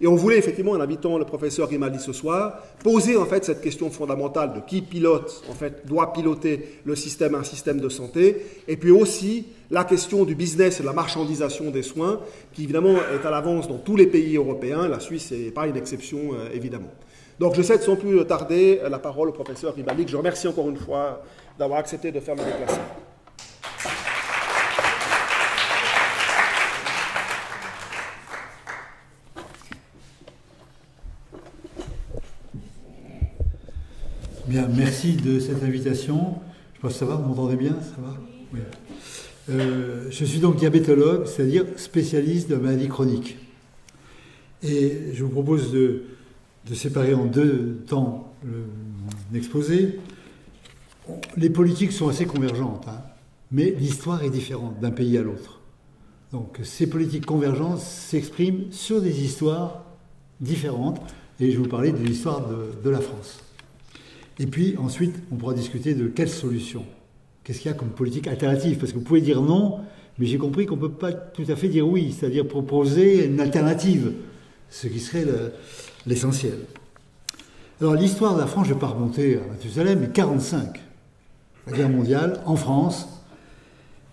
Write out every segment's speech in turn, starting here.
Et on voulait effectivement, en invitant le professeur Grimaldi ce soir, poser en fait cette question fondamentale de qui pilote, en fait, doit piloter le système, un système de santé, et puis aussi la question du business et de la marchandisation des soins, qui évidemment est à l'avance dans tous les pays européens. La Suisse n'est pas une exception, évidemment. Donc je cède sans plus tarder la parole au professeur Grimaldi, que je remercie encore une fois d'avoir accepté de faire me déplacer. Bien, merci de cette invitation. Je pense que ça va, vous m'entendez bien, ça va? Oui. Je suis donc diabétologue, c'est-à-dire spécialiste de maladies chroniques. Et je vous propose de séparer en deux temps l'exposé. Les politiques sont assez convergentes, hein, mais l'histoire est différente d'un pays à l'autre. Donc ces politiques convergentes s'expriment sur des histoires différentes, et je vais vous parler de l'histoire de la France. Et puis ensuite, on pourra discuter de quelles solutions. Qu'est-ce qu'il y a comme politique alternative? Parce que vous pouvez dire non, mais j'ai compris qu'on ne peut pas tout à fait dire oui, c'est-à-dire proposer une alternative, ce qui serait l'essentiel. Alors l'histoire de la France, je ne vais pas remonter à Mathusalem, mais 45, la guerre mondiale, en France.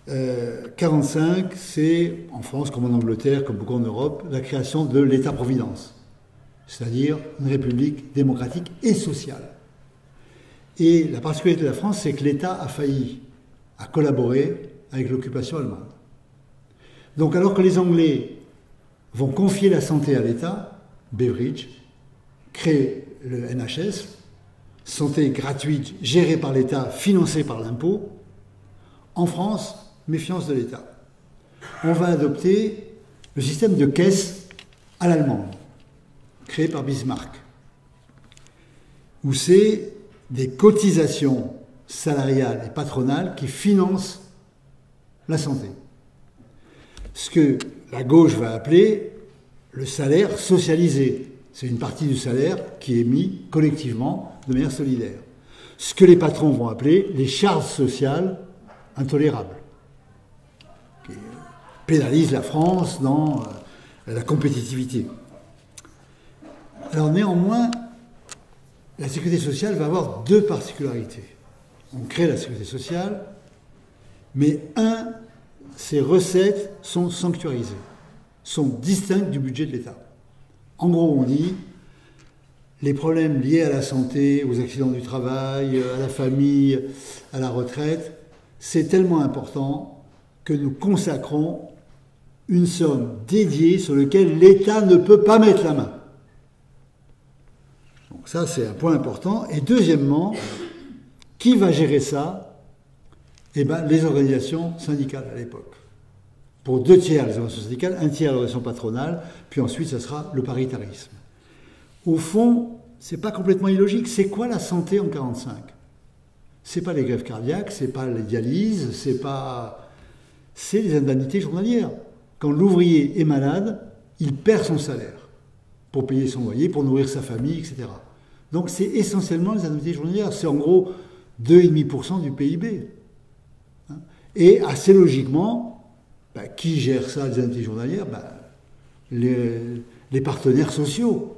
45, c'est, en France comme en Angleterre, comme beaucoup en Europe, la création de l'État-providence, c'est-à-dire une république démocratique et sociale. Et la particularité de la France, c'est que l'État a failli à collaborer avec l'occupation allemande. Donc alors que les Anglais vont confier la santé à l'État, Beveridge crée le NHS, santé gratuite, gérée par l'État, financée par l'impôt. En France, méfiance de l'État. On va adopter le système de caisse à l'allemande, créé par Bismarck, où c'est des cotisations salariales et patronales qui financent la santé. Ce que la gauche va appeler le salaire socialisé. C'est une partie du salaire qui est mis collectivement de manière solidaire. Ce que les patrons vont appeler les charges sociales intolérables, qui pénalisent la France dans la compétitivité. Alors néanmoins, la sécurité sociale va avoir deux particularités. On crée la sécurité sociale, mais ses recettes sont sanctuarisées, sont distinctes du budget de l'État. En gros, on dit, les problèmes liés à la santé, aux accidents du travail, à la famille, à la retraite, c'est tellement important que nous consacrons une somme dédiée sur laquelle l'État ne peut pas mettre la main. Donc ça, c'est un point important. Et deuxièmement, qui va gérer ça? Eh bien, les organisations syndicales à l'époque. Pour 2 tiers les organisations syndicales, 1 tiers les organisations patronales, puis ensuite, ça sera le paritarisme. Au fond, c'est pas complètement illogique. C'est quoi la santé en 1945? C'est pas les greffes cardiaques, c'est pas les dialyses, c'est les indemnités journalières. Quand l'ouvrier est malade, il perd son salaire pour payer son loyer, pour nourrir sa famille, etc. Donc c'est essentiellement les indemnités journalières. C'est en gros 2,5% du PIB. Et assez logiquement, qui gère ça, les indemnités journalières? Les partenaires sociaux.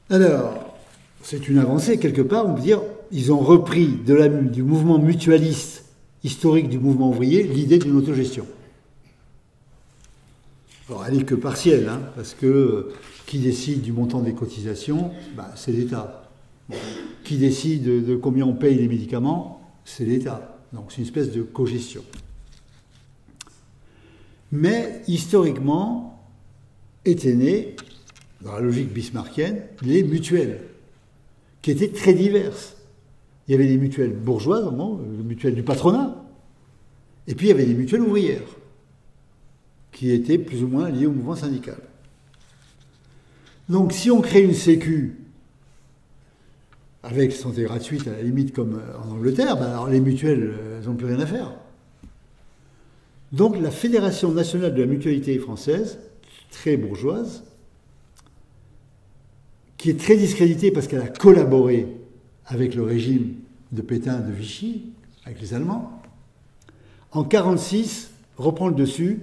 Alors, c'est une avancée quelque part, on peut dire, ils ont repris du mouvement mutualiste historique du mouvement ouvrier l'idée d'une autogestion. Alors, elle n'est que partielle, hein, parce que qui décide du montant des cotisations, c'est l'État. Qui décide de combien on paye les médicaments, c'est l'État. Donc c'est une espèce de cogestion. Mais historiquement, étaient nés, dans la logique bismarckienne, les mutuelles, qui étaient très diverses. Il y avait des mutuelles bourgeoises, les mutuelles du patronat, et puis il y avait des mutuelles ouvrières, qui étaient plus ou moins liées au mouvement syndical. Donc si on crée une sécu avec santé gratuite, à la limite comme en Angleterre, alors les mutuelles, elles n'ont plus rien à faire. Donc la Fédération nationale de la mutualité française, très bourgeoise, qui est très discréditée parce qu'elle a collaboré avec le régime de Pétain, de Vichy, avec les Allemands, en 1946, reprend le dessus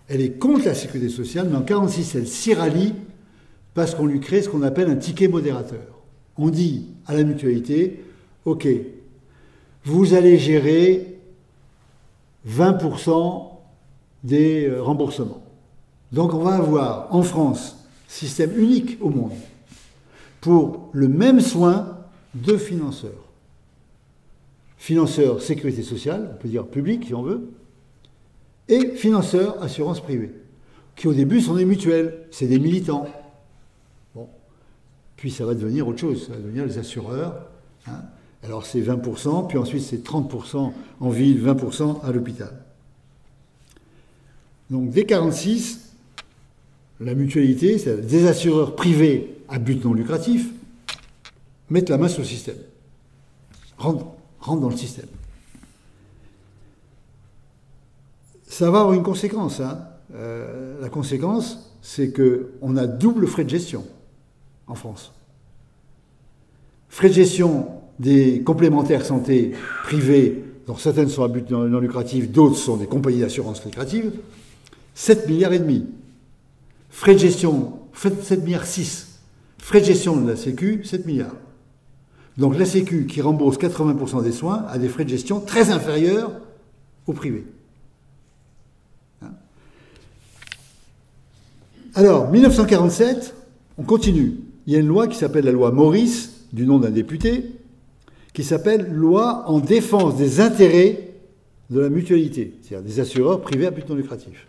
Elle est contre la sécurité sociale, mais en 1946, elle s'y rallie parce qu'on lui crée ce qu'on appelle un ticket modérateur. On dit à la mutualité, OK, vous allez gérer 20% des remboursements. Donc on va avoir en France, système unique au monde, pour le même soin, deux financeurs. Financeur sécurité sociale, on peut dire public si on veut, et financeur assurance privée, qui au début sont des mutuelles, c'est des militants. Bon. Puis ça va devenir autre chose, ça va devenir les assureurs. Hein. Alors c'est 20%, puis ensuite c'est 30% en ville, 20% à l'hôpital. Donc dès 1946, la mutualité, c'est des assureurs privés à but non lucratif, mettent la main sur le système, rentrent dans le système. Ça va avoir une conséquence. Hein. La conséquence, c'est qu'on a double frais de gestion en France. Frais de gestion des complémentaires santé privés, dont certaines sont à but non lucratif, d'autres sont des compagnies d'assurance lucratives, 7,5 milliards. Frais de gestion, 7,6 milliards. Frais de gestion de la Sécu, 7 milliards. Donc la Sécu, qui rembourse 80% des soins, a des frais de gestion très inférieurs au privé. Hein. Alors, 1947, on continue. Il y a une loi qui s'appelle la loi Maurice, du nom d'un député, qui s'appelle loi en défense des intérêts de la mutualité, c'est-à-dire des assureurs privés à but non lucratif.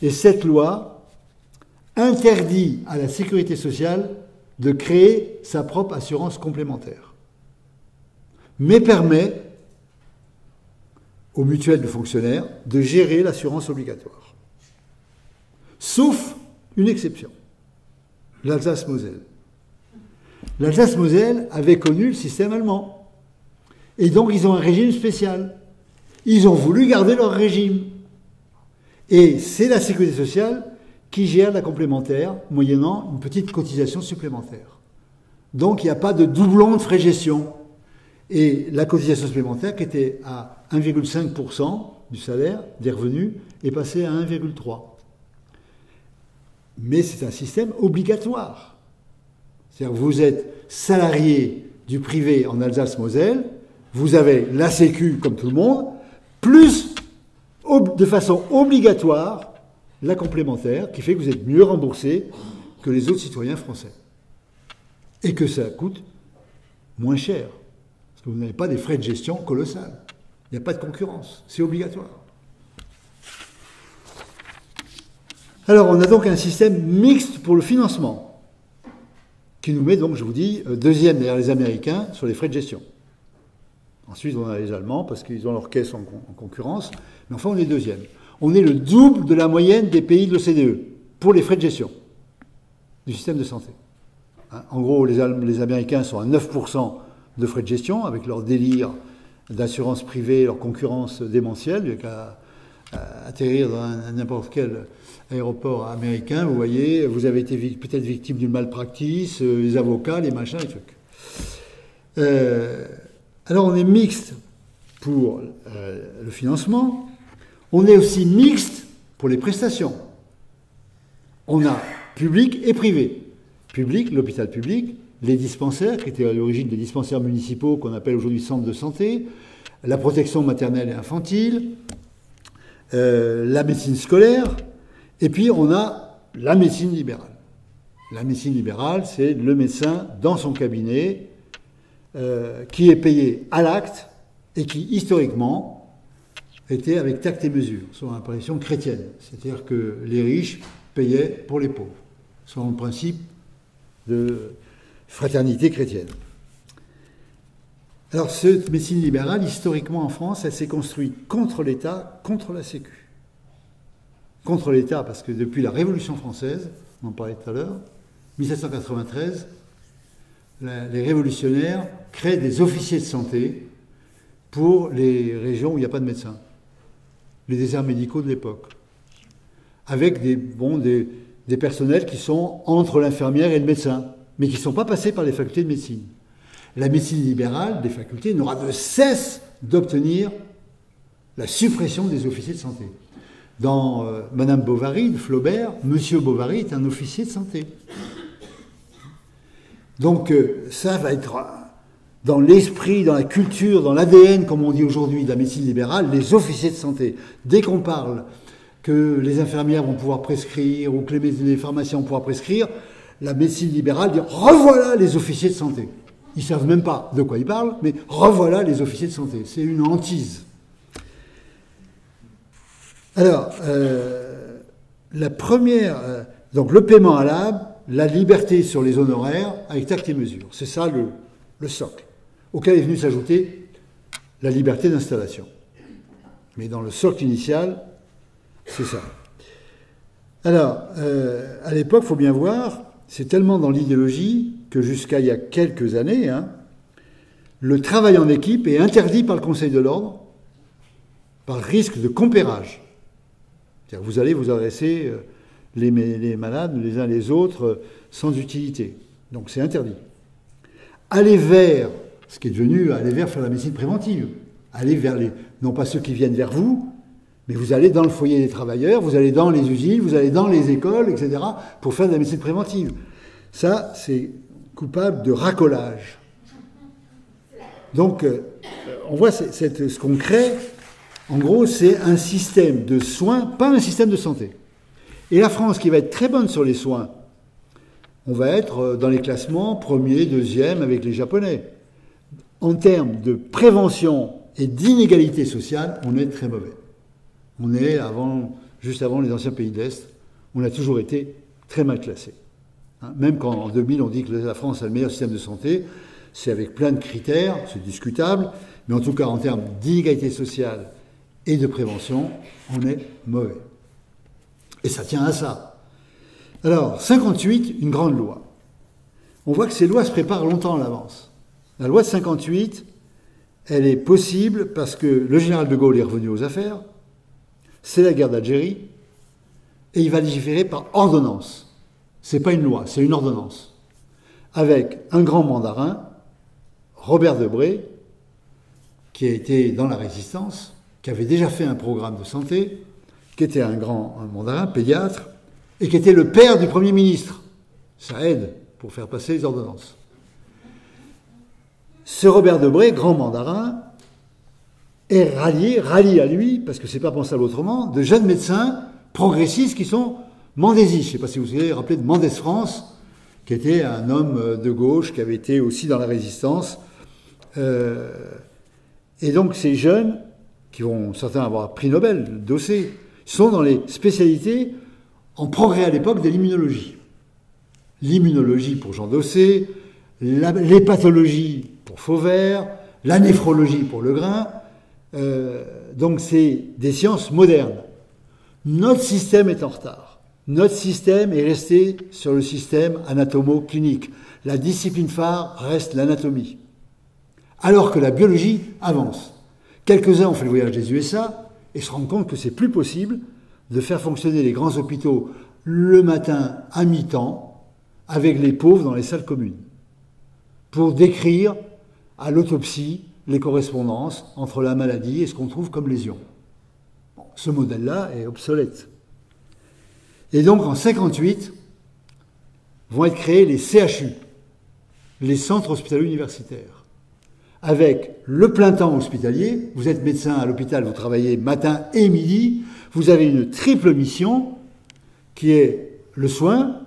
Et cette loi interdit à la sécurité sociale de créer sa propre assurance complémentaire, mais permet aux mutuelles de fonctionnaires de gérer l'assurance obligatoire. Sauf une exception, l'Alsace-Moselle. L'Alsace-Moselle avait connu le système allemand. Et donc ils ont un régime spécial. Ils ont voulu garder leur régime. Et c'est la sécurité sociale qui gère la complémentaire, moyennant une petite cotisation supplémentaire. Donc il n'y a pas de doublon de frais de gestion. Et la cotisation supplémentaire, qui était à 1,5% du salaire, des revenus, est passée à 1,3%. Mais c'est un système obligatoire. C'est-à-dire que vous êtes salarié du privé en Alsace-Moselle, vous avez la Sécu comme tout le monde, plus de façon obligatoire la complémentaire, qui fait que vous êtes mieux remboursé que les autres citoyens français. Et que ça coûte moins cher. Parce que vous n'avez pas des frais de gestion colossales. Il n'y a pas de concurrence. C'est obligatoire. Alors, on a donc un système mixte pour le financement, qui nous met donc, je vous dis, deuxième derrière les Américains sur les frais de gestion. Ensuite, on a les Allemands, parce qu'ils ont leur caisse en concurrence, mais enfin, on est deuxième. On est le double de la moyenne des pays de l'OCDE pour les frais de gestion du système de santé. Hein, en gros, les Américains sont à 9% de frais de gestion, avec leur délire d'assurance privée, leur concurrence démentielle, il n'y a qu'à atterrir dans n'importe quel aéroport américain, vous voyez, vous avez été peut-être victime d'une malpractice, les avocats, les machins, les trucs. Alors on est mixte pour le financement, on est aussi mixte pour les prestations. On a public et privé. Public, l'hôpital public, les dispensaires, qui étaient à l'origine des dispensaires municipaux qu'on appelle aujourd'hui centres de santé, la protection maternelle et infantile, la médecine scolaire, et puis on a la médecine libérale. La médecine libérale, c'est le médecin dans son cabinet qui est payé à l'acte et qui, historiquement, était avec tact et mesure, selon l'apparition chrétienne. C'est-à-dire que les riches payaient pour les pauvres, selon le principe de fraternité chrétienne. Alors, cette médecine libérale, historiquement en France, elle s'est construite contre l'État, contre la Sécu. Contre l'État, parce que depuis la Révolution française, on en parlait tout à l'heure, 1793, les révolutionnaires créent des officiers de santé pour les régions où il n'y a pas de médecins, les déserts médicaux de l'époque, avec des personnels qui sont entre l'infirmière et le médecin, mais qui ne sont pas passés par les facultés de médecine. La médecine libérale des facultés n'aura de cesse d'obtenir la suppression des officiers de santé. dans Madame Bovary de Flaubert, Monsieur Bovary est un officier de santé. Donc ça va être dans l'esprit, dans la culture, dans l'ADN, comme on dit aujourd'hui, de la médecine libérale, les officiers de santé. Dès qu'on parle que les infirmières vont pouvoir prescrire ou que les pharmaciens vont pouvoir prescrire, la médecine libérale dit « revoilà les officiers de santé ». Ils ne savent même pas de quoi ils parlent, mais « revoilà les officiers de santé ». C'est une hantise. Alors, la première... donc le paiement à l'âme, la liberté sur les honoraires avec tact et mesure. C'est ça le socle, auquel est venu s'ajouter la liberté d'installation. Mais dans le socle initial, c'est ça. Alors, à l'époque, il faut bien voir, c'est tellement dans l'idéologie que jusqu'à il y a quelques années, le travail en équipe est interdit par le Conseil de l'Ordre par risque de compérage. C'est-à-dire que vous allez vous adresser les malades les uns les autres sans utilité. Donc c'est interdit. Aller vers, ce qui est devenu aller vers faire la médecine préventive. Aller vers non pas ceux qui viennent vers vous, mais vous allez dans le foyer des travailleurs, vous allez dans les usines, vous allez dans les écoles, etc., pour faire de la médecine préventive. Ça, c'est coupable de racolage. Donc, on voit ce qu'on crée, en gros, c'est un système de soins, pas un système de santé. Et la France, qui va être très bonne sur les soins, on va être dans les classements premier, deuxième avec les Japonais. En termes de prévention et d'inégalité sociale, on est très mauvais. On est juste avant les anciens pays de l'Est, on a toujours été très mal classé. Même quand en 2000 on dit que la France a le meilleur système de santé, c'est avec plein de critères, c'est discutable, mais en tout cas en termes d'inégalité sociale et de prévention, on est mauvais. Et ça tient à ça. Alors, 58, une grande loi. On voit que ces lois se préparent longtemps à l'avance. La loi de 58, elle est possible parce que le général de Gaulle est revenu aux affaires, c'est la guerre d'Algérie, et il va légiférer par ordonnance. C'est pas une loi, c'est une ordonnance. Avec un grand mandarin, Robert Debré, qui a été dans la Résistance, qui avait déjà fait un programme de santé, qui était un mandarin, pédiatre, et qui était le père du Premier ministre. Ça aide pour faire passer les ordonnances. Ce Robert Debré, grand mandarin, est rallié à lui, parce que c'est pas pensable autrement, de jeunes médecins progressistes qui sont mendésistes. Je ne sais pas si vous vous rappelez de Mendès France, qui était un homme de gauche, qui avait été aussi dans la Résistance. Et donc ces jeunes, qui vont certains avoir prix Nobel, Dossé, sont dans les spécialités en progrès à l'époque de l'immunologie. L'immunologie pour Jean Dossé, l'hépatologie pour Fauvert, la néphrologie pour Legrain. Donc c'est des sciences modernes. Notre système est en retard. Notre système est resté sur le système anatomo-clinique. La discipline phare reste l'anatomie. Alors que la biologie avance. Quelques-uns ont fait le voyage des USA et se rendent compte que c'est plus possible de faire fonctionner les grands hôpitaux le matin à mi-temps avec les pauvres dans les salles communes pour décrire à l'autopsie les correspondances entre la maladie et ce qu'on trouve comme lésion. Bon, ce modèle-là est obsolète. Et donc en 58 vont être créés les CHU, les centres hospitalo-universitaires, avec le plein temps hospitalier. Vous êtes médecin à l'hôpital, vous travaillez matin et midi, vous avez une triple mission qui est le soin,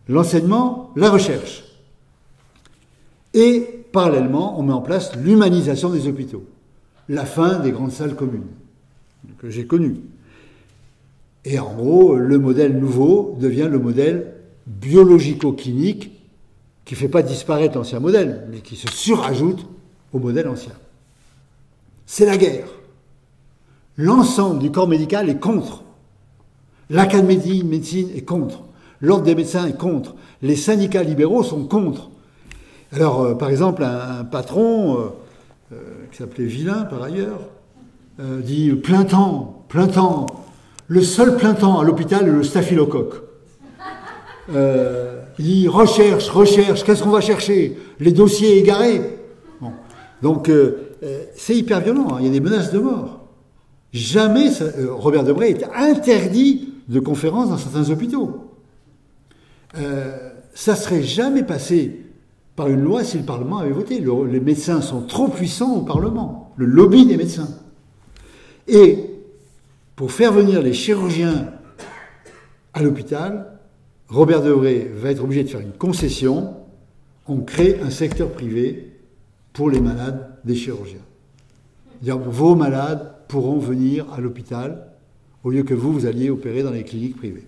l'enseignement, la recherche. Et parallèlement, on met en place l'humanisation des hôpitaux, la fin des grandes salles communes que j'ai connues. Et en gros, le modèle nouveau devient le modèle biologico-clinique qui ne fait pas disparaître l'ancien modèle, mais qui se surajoute au modèle ancien. C'est la guerre. L'ensemble du corps médical est contre. L'Académie de médecine est contre. L'Ordre des médecins est contre. Les syndicats libéraux sont contre. Alors, par exemple, un patron, qui s'appelait Villain par ailleurs, dit plein temps, le seul plein temps à l'hôpital est le staphylocoque. Il dit recherche, qu'est-ce qu'on va chercher? Les dossiers égarés. Bon. Donc, c'est hyper violent, hein. Il y a des menaces de mort. Jamais Robert Debré était interdit de conférences dans certains hôpitaux. Ça serait jamais passé par une loi si le Parlement avait voté. Les médecins sont trop puissants au Parlement, le lobby des médecins. Et pour faire venir les chirurgiens à l'hôpital, Robert Debré va être obligé de faire une concession. On crée un secteur privé pour les malades des chirurgiens. C'est-à-dire, vos malades pourront venir à l'hôpital au lieu que vous alliez opérer dans les cliniques privées.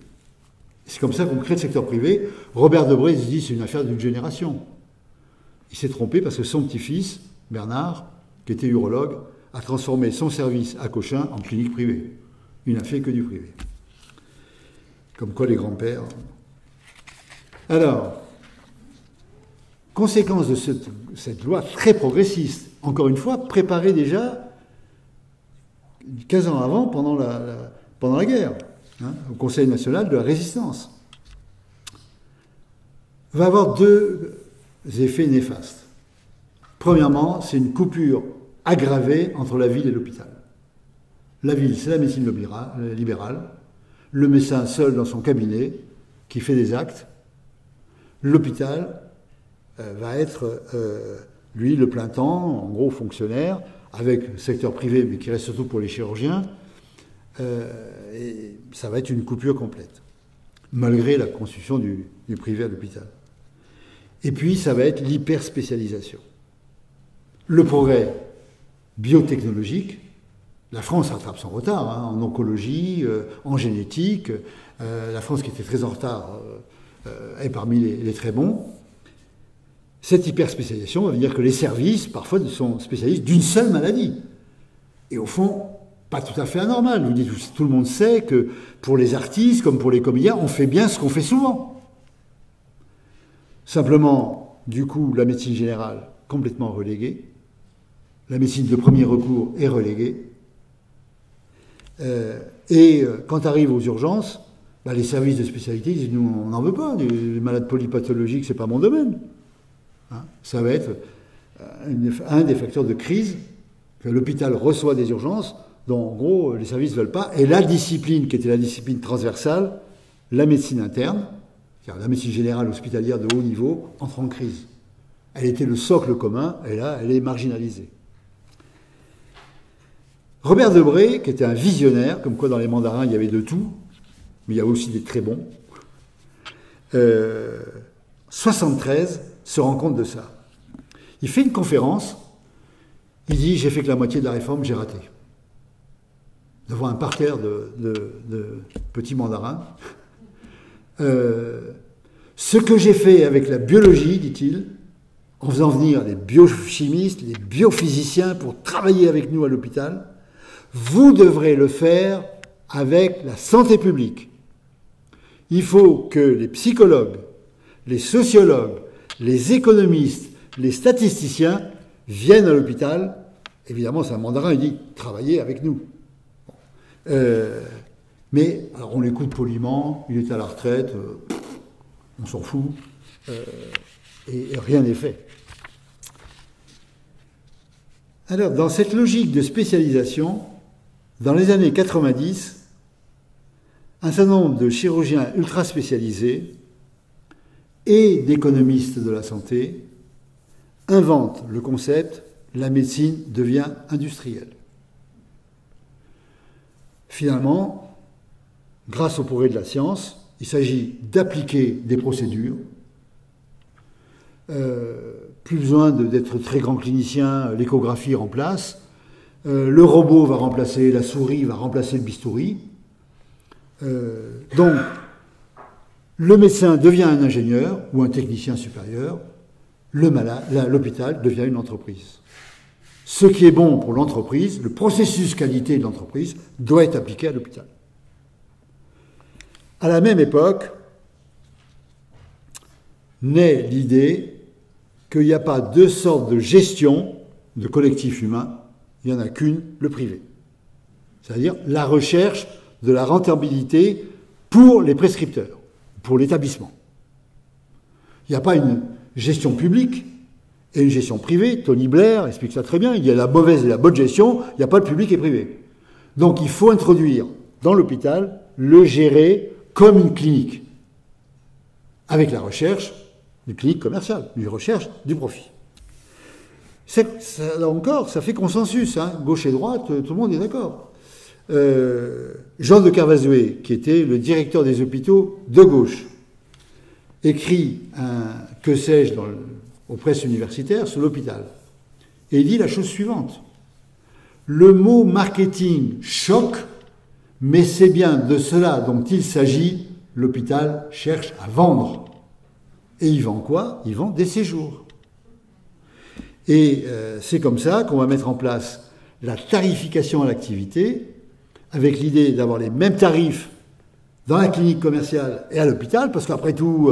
C'est comme ça qu'on crée le secteur privé. Robert Debré se dit c'est une affaire d'une génération. Il s'est trompé parce que son petit-fils, Bernard, qui était urologue, a transformé son service à Cochin en clinique privée. Il n'a fait que du privé. Comme quoi les grands-pères. Alors, conséquence de cette loi très progressiste, encore une fois, préparée déjà 15 ans avant, pendant la guerre, au Conseil national de la résistance, va avoir deux effets néfastes. Premièrement, c'est une coupure aggravée entre la ville et l'hôpital. La ville, c'est la médecine libérale, le médecin seul dans son cabinet, qui fait des actes. L'hôpital va être, lui, le plein temps, en gros fonctionnaire, avec le secteur privé, mais qui reste surtout pour les chirurgiens, et ça va être une coupure complète, malgré la construction du privé à l'hôpital. Et puis, ça va être l'hyperspécialisation. Le progrès biotechnologique, la France rattrape son retard, en oncologie, en génétique. La France, qui était très en retard, est parmi les très bons. Cette hyperspécialisation va dire que les services, parfois, sont spécialistes d'une seule maladie. Et au fond, pas tout à fait anormal. Vous dites, tout le monde sait que pour les artistes, comme pour les comédiens, on fait bien ce qu'on fait souvent. Simplement, du coup, la médecine générale, complètement reléguée. La médecine de premier recours est reléguée. Quand arrive aux urgences, les services de spécialité disent, nous, on n'en veut pas. Les malades polypathologiques, c'est pas mon domaine. Ça va être un des facteurs de crise, que l'hôpital reçoit des urgences, dont en gros les services ne veulent pas, et la discipline qui était la discipline transversale, la médecine interne, c'est-à-dire la médecine générale hospitalière de haut niveau, entre en crise. Elle était le socle commun, et là, elle est marginalisée. Robert Debré, qui était un visionnaire, comme quoi dans les mandarins il y avait de tout, mais il y a aussi des très bons, 73 se rend compte de ça. Il fait une conférence, il dit « J'ai fait que la moitié de la réforme, j'ai raté ». Devant un parterre de petits mandarins. Ce que j'ai fait avec la biologie, dit-il, en faisant venir les biochimistes, les biophysiciens pour travailler avec nous à l'hôpital, vous devrez le faire avec la santé publique. Il faut que les psychologues, les sociologues, les économistes, les statisticiens viennent à l'hôpital. Évidemment, c'est un mandarin, il dit « travaillez avec nous ». Mais alors on l'écoute poliment, il est à la retraite, on s'en fout, et rien n'est fait. Alors, dans cette logique de spécialisation, dans les années 90, un certain nombre de chirurgiens ultra spécialisés et d'économistes de la santé inventent le concept « la médecine devient industrielle ». Finalement, grâce au progrès de la science, il s'agit d'appliquer des procédures. Plus besoin d'être très grand clinicien, l'échographie remplace. Le robot va remplacer la souris, va remplacer le bistouri. Donc, le médecin devient un ingénieur ou un technicien supérieur. L'hôpital devient une entreprise. Ce qui est bon pour l'entreprise, le processus qualité de l'entreprise, doit être appliqué à l'hôpital. À la même époque, naît l'idée qu'il n'y a pas deux sortes de gestion de collectifs humains, il n'y en a qu'une, le privé. C'est-à-dire la recherche de la rentabilité pour les prescripteurs, pour l'établissement. Il n'y a pas une gestion publique et une gestion privée. Tony Blair explique ça très bien. Il y a la mauvaise et la bonne gestion, il n'y a pas le public et privé. Donc il faut introduire dans l'hôpital le gérer comme une clinique, avec la recherche du clinique commerciale, une recherche du profit. Là encore, ça fait consensus, hein. Gauche et droite, tout le monde est d'accord. Jean de Carvazoué, qui était le directeur des hôpitaux de gauche, écrit un « que sais-je » aux presses universitaires sur l'hôpital. Et il dit la chose suivante. Le mot marketing choque, mais c'est bien de cela dont il s'agit. L'hôpital cherche à vendre. Et il vend quoi? Il vend des séjours. Et c'est comme ça qu'on va mettre en place la tarification à l'activité, avec l'idée d'avoir les mêmes tarifs dans la clinique commerciale et à l'hôpital, parce qu'après tout,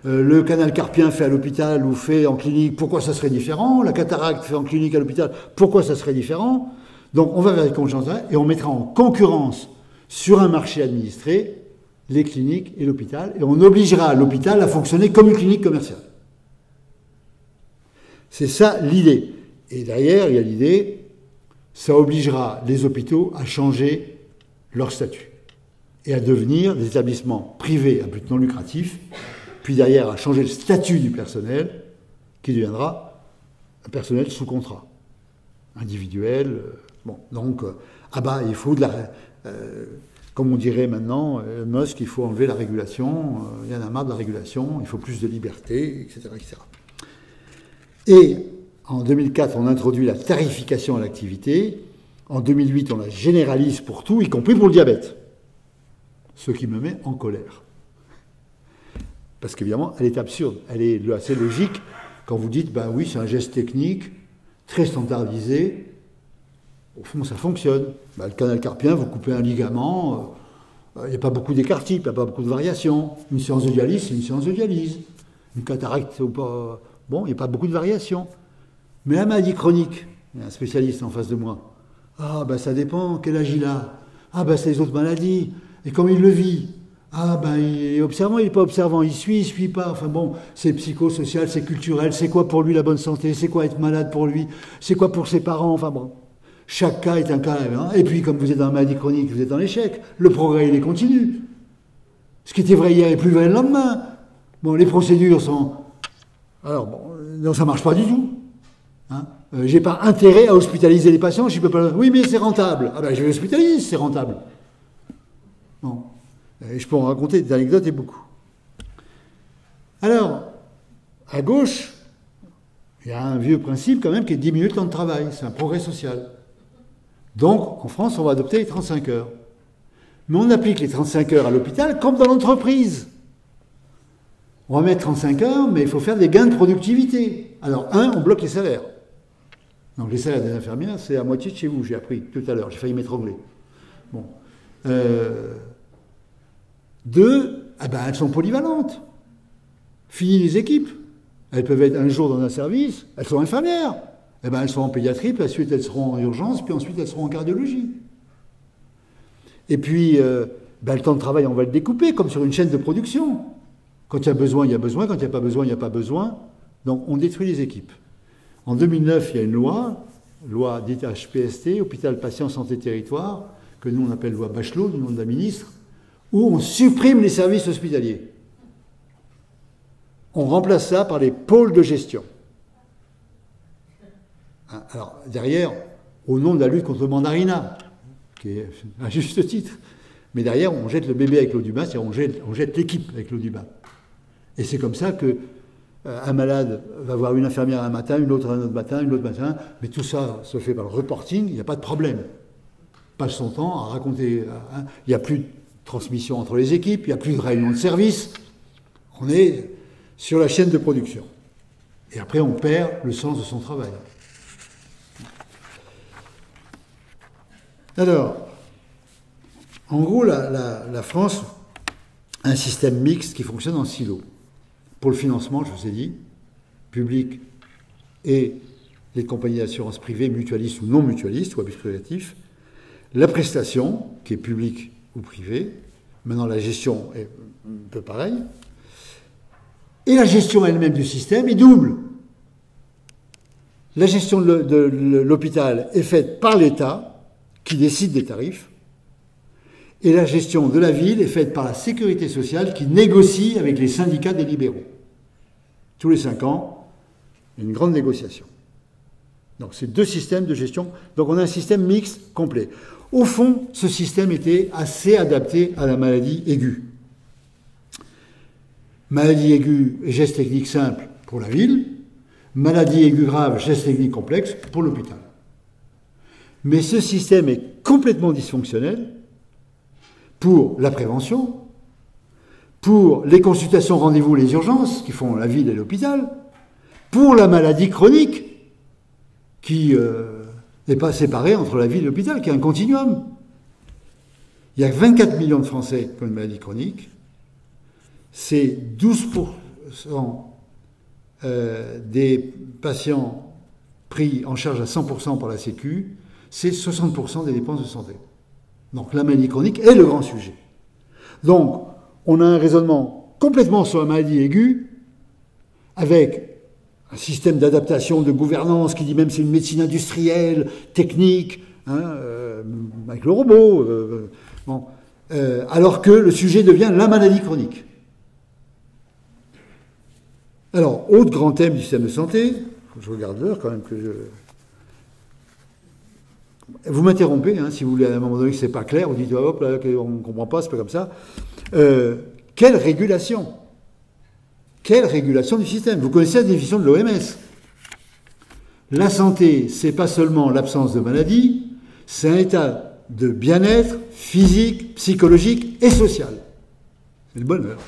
le canal carpien fait à l'hôpital ou fait en clinique, pourquoi ça serait différent? La cataracte fait en clinique à l'hôpital, pourquoi ça serait différent? Donc on va vers les conjoints et on mettra en concurrence sur un marché administré les cliniques et l'hôpital, et on obligera l'hôpital à fonctionner comme une clinique commerciale. C'est ça l'idée. Et derrière, il y a l'idée, ça obligera les hôpitaux à changer leur statut et à devenir des établissements privés à but non lucratif, puis derrière à changer le statut du personnel, qui deviendra un personnel sous contrat, individuel. Bon, donc, il faut de la... comme on dirait maintenant, Musk, il faut enlever la régulation, il y en a marre de la régulation, il faut plus de liberté, etc., etc. Et en 2004, on introduit la tarification à l'activité. En 2008, on la généralise pour tout, y compris pour le diabète. Ce qui me met en colère. Parce qu'évidemment, elle est absurde. Elle est assez logique quand vous dites, ben oui, c'est un geste technique, très standardisé. Au fond, ça fonctionne. Ben, le canal carpien, vous coupez un ligament, il n'y a pas beaucoup d'écart type, il n'y a pas beaucoup de variations. Une séance de dialyse, c'est une séance de dialyse. Une cataracte, ou pas... Bon, il n'y a pas beaucoup de variations. Mais la maladie chronique, il y a un spécialiste en face de moi. Ah, ben ça dépend, quel âge il a. Ah, ben c'est les autres maladies. Et comment il le vit. Ah, ben il est observant, il n'est pas observant. Il suit pas. Enfin bon, c'est psychosocial, c'est culturel. C'est quoi pour lui la bonne santé? C'est quoi être malade pour lui? C'est quoi pour ses parents? Enfin bon, chaque cas est un cas. Hein. Et puis, comme vous êtes dans la maladie chronique, vous êtes en échec. Le progrès, il est continu. Ce qui était vrai hier est plus vrai le lendemain. Bon, les procédures sont... Alors, bon, non, ça ne marche pas du tout. Hein. J'ai pas intérêt à hospitaliser les patients, je peux pas... Oui, mais c'est rentable. Ah ben, je vais hospitaliser si c'est rentable. Bon. Et je peux en raconter des anecdotes et beaucoup. Alors, à gauche, il y a un vieux principe quand même qui est 10 minutes de temps de travail. C'est un progrès social. Donc, en France, on va adopter les 35 heures. Mais on applique les 35 heures à l'hôpital comme dans l'entreprise. On va mettre 35 heures, mais il faut faire des gains de productivité. Alors, on bloque les salaires. Donc, les salaires des infirmières, c'est à moitié de chez vous, j'ai appris tout à l'heure. J'ai failli m'étrangler. Bon. 2, elles sont polyvalentes. Fini les équipes. Elles peuvent être un jour dans un service, elles sont infirmières. Elles sont en pédiatrie, puis ensuite elles seront en urgence, puis ensuite elles seront en cardiologie. Et puis, le temps de travail, on va le découper, comme sur une chaîne de production. Quand il y a besoin, il y a besoin. Quand il n'y a pas besoin, il n'y a pas besoin. Donc, on détruit les équipes. En 2009, il y a une loi dite HPST, Hôpital Patient Santé Territoire, que nous on appelle loi Bachelot, du nom de la ministre, où on supprime les services hospitaliers. On remplace ça par les pôles de gestion. Alors, derrière, au nom de la lutte contre le mandarinat, qui est à juste titre, mais derrière, on jette le bébé avec l'eau du bain, c'est-à-dire on jette l'équipe avec l'eau du bain. Et c'est comme ça que un malade va voir une infirmière un matin, une autre un autre matin, une autre matin, mais tout ça se fait par le reporting, il n'y a pas de problème. Passe son temps à raconter, il n'y a plus de transmission entre les équipes, il n'y a plus de réunion de service, on est sur la chaîne de production. Et après, on perd le sens de son travail. Alors, en gros, la France a un système mixte qui fonctionne en silo. Pour le financement, je vous ai dit, public et les compagnies d'assurance privées, mutualistes ou non mutualistes, ou à but créatif, la prestation, qui est publique ou privée, maintenant la gestion est un peu pareille, et la gestion elle-même du système est double. La gestion de l'hôpital est faite par l'État, qui décide des tarifs. Et la gestion de la ville est faite par la sécurité sociale qui négocie avec les syndicats des libéraux. Tous les 5 ans, une grande négociation. Donc c'est 2 systèmes de gestion. Donc on a un système mixte complet. Au fond, ce système était assez adapté à la maladie aiguë. Maladie aiguë, geste technique simple pour la ville. Maladie aiguë grave, geste technique complexe pour l'hôpital. Mais ce système est complètement dysfonctionnel pour la prévention, pour les consultations, rendez-vous, les urgences, qui font la ville et l'hôpital, pour la maladie chronique, qui n'est pas séparée entre la ville et l'hôpital, qui est un continuum. Il y a 24 millions de Français qui ont une maladie chronique. C'est 12% des patients pris en charge à 100% par la Sécu, c'est 60% des dépenses de santé. Donc la maladie chronique est le grand sujet. Donc on a un raisonnement complètement sur la maladie aiguë, avec un système d'adaptation, de gouvernance qui dit même c'est une médecine industrielle, technique, avec le robot, alors que le sujet devient la maladie chronique. Alors, autre grand thème du système de santé, je regarde l'heure quand même que je... Vous m'interrompez, si vous voulez, à un moment donné que c'est pas clair, vous dites, hop, là, on ne comprend pas, c'est pas comme ça. Quelle régulation? Quelle régulation du système? Vous connaissez la définition de l'OMS. La santé, c'est pas seulement l'absence de maladie, c'est un état de bien-être physique, psychologique et social. C'est le bonheur.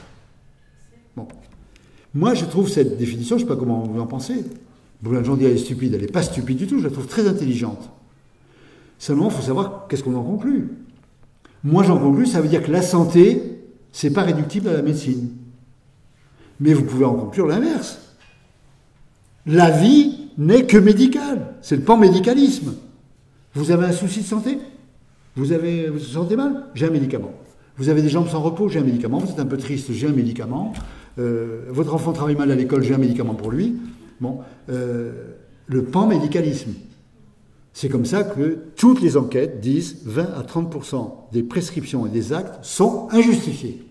Bon. Moi, je trouve cette définition, je ne sais pas comment vous en pensez. Beaucoup de gens disent qu'elle est stupide. Elle n'est pas stupide du tout, je la trouve très intelligente. Seulement, il faut savoir qu'est-ce qu'on en conclut. Moi, j'en conclus, ça veut dire que la santé, c'est pas réductible à la médecine. Mais vous pouvez en conclure l'inverse. La vie n'est que médicale. C'est le panmédicalisme. Vous avez un souci de santé? Vous vous sentez mal? J'ai un médicament. Vous avez des jambes sans repos? J'ai un médicament. Vous êtes un peu triste? J'ai un médicament. Votre enfant travaille mal à l'école? J'ai un médicament pour lui. Bon, le panmédicalisme. C'est comme ça que toutes les enquêtes disent 20 à 30% des prescriptions et des actes sont injustifiés.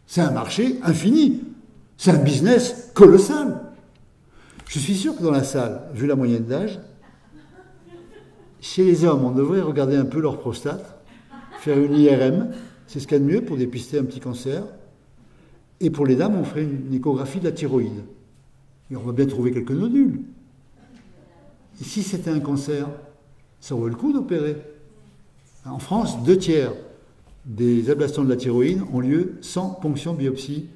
C'est un marché infini. C'est un business colossal. Je suis sûr que dans la salle, vu la moyenne d'âge, chez les hommes, on devrait regarder un peu leur prostate, faire une IRM, c'est ce qu'il y a de mieux pour dépister un petit cancer. Et pour les dames, on ferait une échographie de la thyroïde. Et on va bien trouver quelques nodules. Et si c'était un cancer, ça vaut le coup d'opérer. En France, 2/3 des ablations de la thyroïde ont lieu sans ponction biopsie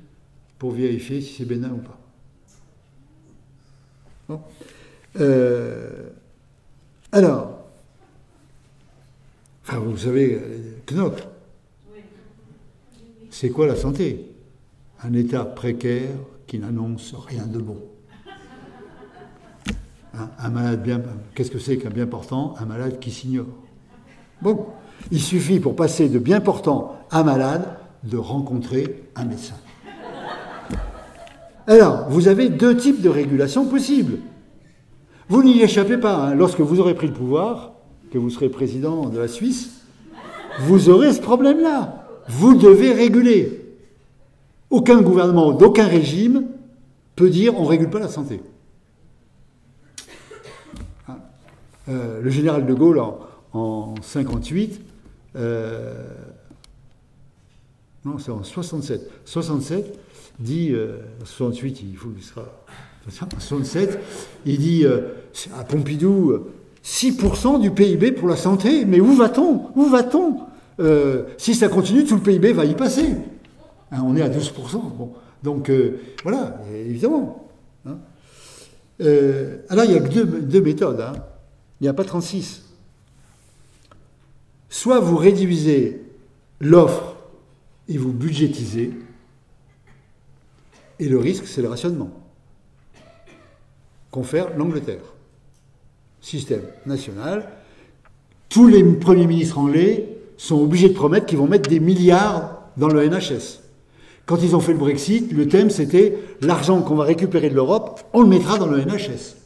pour vérifier si c'est bénin ou pas. Bon. Alors, vous savez, Knock, c'est quoi la santé? Un état précaire qui n'annonce rien de bon. Un malade bien... Qu'est-ce que c'est qu'un bien portant? Un malade qui s'ignore. Bon, il suffit pour passer de bien portant à malade de rencontrer un médecin. Alors, vous avez 2 types de régulation possibles. Vous n'y échappez pas. Lorsque vous aurez pris le pouvoir, que vous serez président de la Suisse, vous aurez ce problème-là. Vous devez réguler. Aucun gouvernement d'aucun régime peut dire on ne régule pas la santé. Le général de Gaulle, en 58, non, c'est en 67. 67 dit, 68, il faut qu'il sera. 67, il dit à Pompidou, 6% du PIB pour la santé, mais où va-t-on? Où va-t-on? Si ça continue, tout le PIB va y passer. On est à 12%. Bon. Donc, voilà, évidemment. Alors, il y a que deux méthodes. Il n'y a pas 36. Soit vous réduisez l'offre et vous budgétisez, et le risque, c'est le rationnement. Confère l'Angleterre. Système national. Tous les premiers ministres anglais sont obligés de promettre qu'ils vont mettre des milliards dans le NHS. Quand ils ont fait le Brexit, le thème c'était l'argent qu'on va récupérer de l'Europe, on le mettra dans le NHS.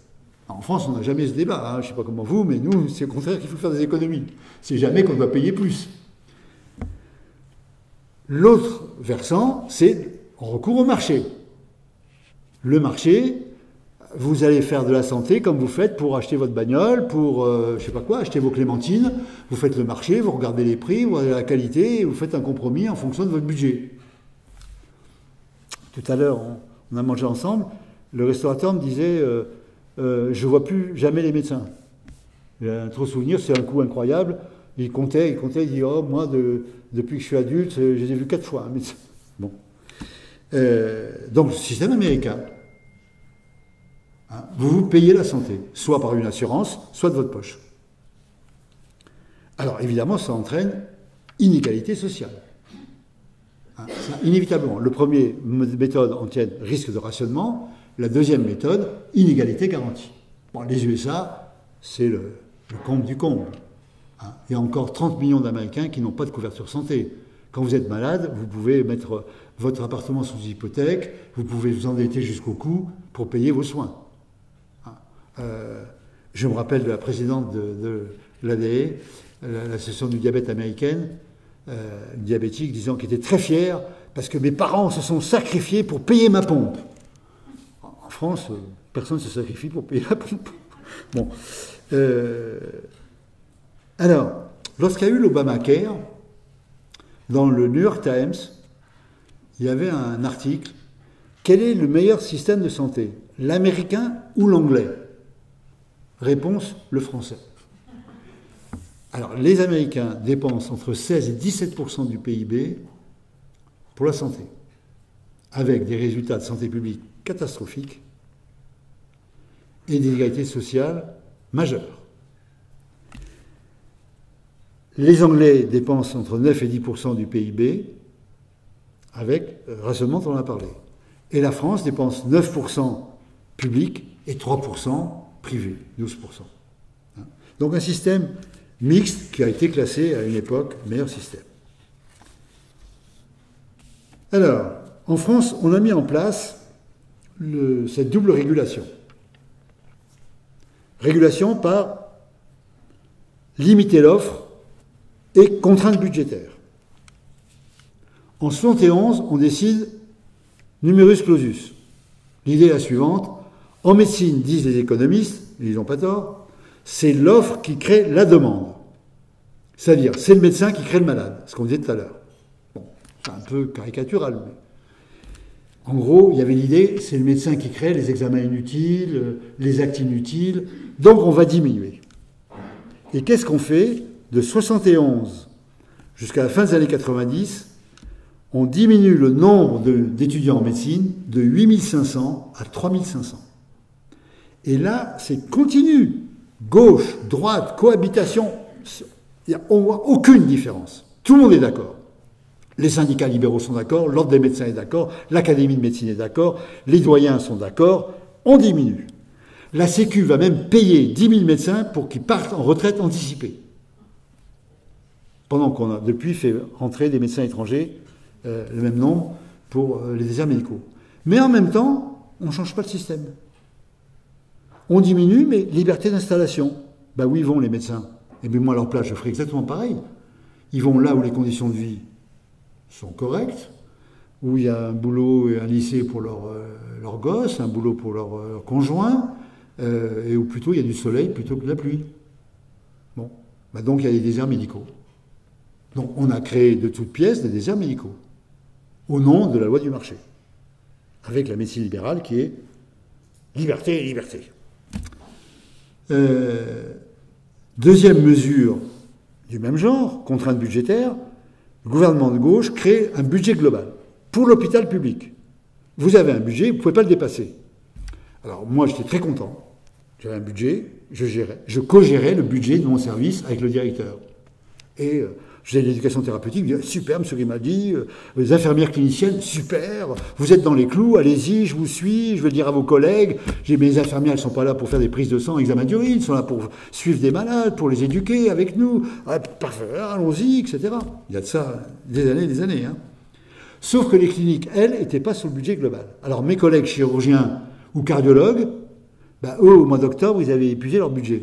En France, on n'a jamais ce débat, hein. Je ne sais pas comment vous, mais nous, c'est au contraire qu'il faut faire des économies. C'est jamais qu'on doit payer plus. L'autre versant, c'est on recourt au marché. Le marché, vous allez faire de la santé comme vous faites pour acheter votre bagnole, pour, je ne sais pas quoi, acheter vos clémentines. Vous faites le marché, vous regardez les prix, vous regardez la qualité, et vous faites un compromis en fonction de votre budget. Tout à l'heure, on a mangé ensemble. Le restaurateur me disait, je ne vois plus jamais les médecins. Il a un trop souvenir, c'est un coût incroyable. Il comptait, il dit, oh, moi, depuis que je suis adulte, je les ai vus 4 fois, un médecin. Bon. Donc, le système américain, hein, vous payez la santé, soit par une assurance, soit de votre poche. Alors, évidemment, ça entraîne inégalité sociale. Hein, ça, inévitablement. Le premier méthode en tient risque de rationnement. La deuxième méthode, inégalité garantie. Bon, les USA, c'est le comble du comble. Hein, il y a encore 30 millions d'Américains qui n'ont pas de couverture santé. Quand vous êtes malade, vous pouvez mettre votre appartement sous hypothèque, vous pouvez vous endetter jusqu'au cou pour payer vos soins. Hein, je me rappelle de la présidente de l'ADA, l'association du diabète américaine, une diabétique disant qu'elle était très fière parce que mes parents se sont sacrifiés pour payer ma pompe. En France, personne ne se sacrifie pour payer la pompe. Bon. Alors, lorsqu'il y a eu l'Obamacare, dans le New York Times, il y avait un article. Quel est le meilleur système de santé, l'américain ou l'anglais? Réponse, le français. Alors, les Américains dépensent entre 16 et 17% du PIB pour la santé, avec des résultats de santé publique catastrophiques et des inégalités sociales majeures. Les Anglais dépensent entre 9 et 10% du PIB, avec rationnement, on en a parlé. Et la France dépense 9% public et 3% privé, 12%. Donc un système mixte qui a été classé à une époque meilleur système. Alors, en France, on a mis en place cette double régulation. Régulation par limiter l'offre et contrainte budgétaire. En 71, on décide numerus clausus. L'idée est la suivante. En médecine, disent les économistes, ils n'ont pas tort, c'est l'offre qui crée la demande. C'est-à-dire, c'est le médecin qui crée le malade, ce qu'on disait tout à l'heure. Bon, c'est un peu caricatural, mais... En gros, il y avait l'idée, c'est le médecin qui crée les examens inutiles, les actes inutiles, donc on va diminuer. Et qu'est-ce qu'on fait? De 71 jusqu'à la fin des années 90, on diminue le nombre d'étudiants en médecine de 8500 à 3500. Et là, c'est continu. Gauche, droite, cohabitation, on ne voit aucune différence. Tout le monde est d'accord. Les syndicats libéraux sont d'accord, l'ordre des médecins est d'accord, l'Académie de médecine est d'accord, les doyens sont d'accord, on diminue. La Sécu va même payer 10 000 médecins pour qu'ils partent en retraite anticipée. Pendant qu'on a depuis fait rentrer des médecins étrangers, le même nombre, pour les déserts médicaux. Mais en même temps, on ne change pas le système. On diminue, mais liberté d'installation. Ben où ils vont les médecins? Et bien moi à leur place, je ferai exactement pareil. Ils vont là où les conditions de vie sont correctes, où il y a un boulot et un lycée pour leurs gosses, un boulot pour leurs conjoints, et où plutôt il y a du soleil plutôt que de la pluie. Bon, ben donc il y a des déserts médicaux. Donc on a créé de toutes pièces des déserts médicaux, au nom de la loi du marché, avec la médecine libérale qui est liberté et liberté. Deuxième mesure du même genre, contrainte budgétaire, le gouvernement de gauche crée un budget global pour l'hôpital public. Vous avez un budget, vous ne pouvez pas le dépasser. Alors moi j'étais très content, j'avais un budget, je co-gérais le budget de mon service avec le directeur. Et j'ai l'éducation thérapeutique, je dis, super, M. Grimaldi, les infirmières cliniciennes, super, vous êtes dans les clous, allez-y, je vous suis, je vais le dire à vos collègues. Mes infirmières, elles ne sont pas là pour faire des prises de sang, examens d'urine, elles sont là pour suivre des malades, pour les éduquer avec nous. Ah, parfait, allons-y, etc. Il y a de ça des années. Hein. Sauf que les cliniques, elles, n'étaient pas sur le budget global. Alors mes collègues chirurgiens ou cardiologues Ben, eux, au mois d'octobre, ils avaient épuisé leur budget.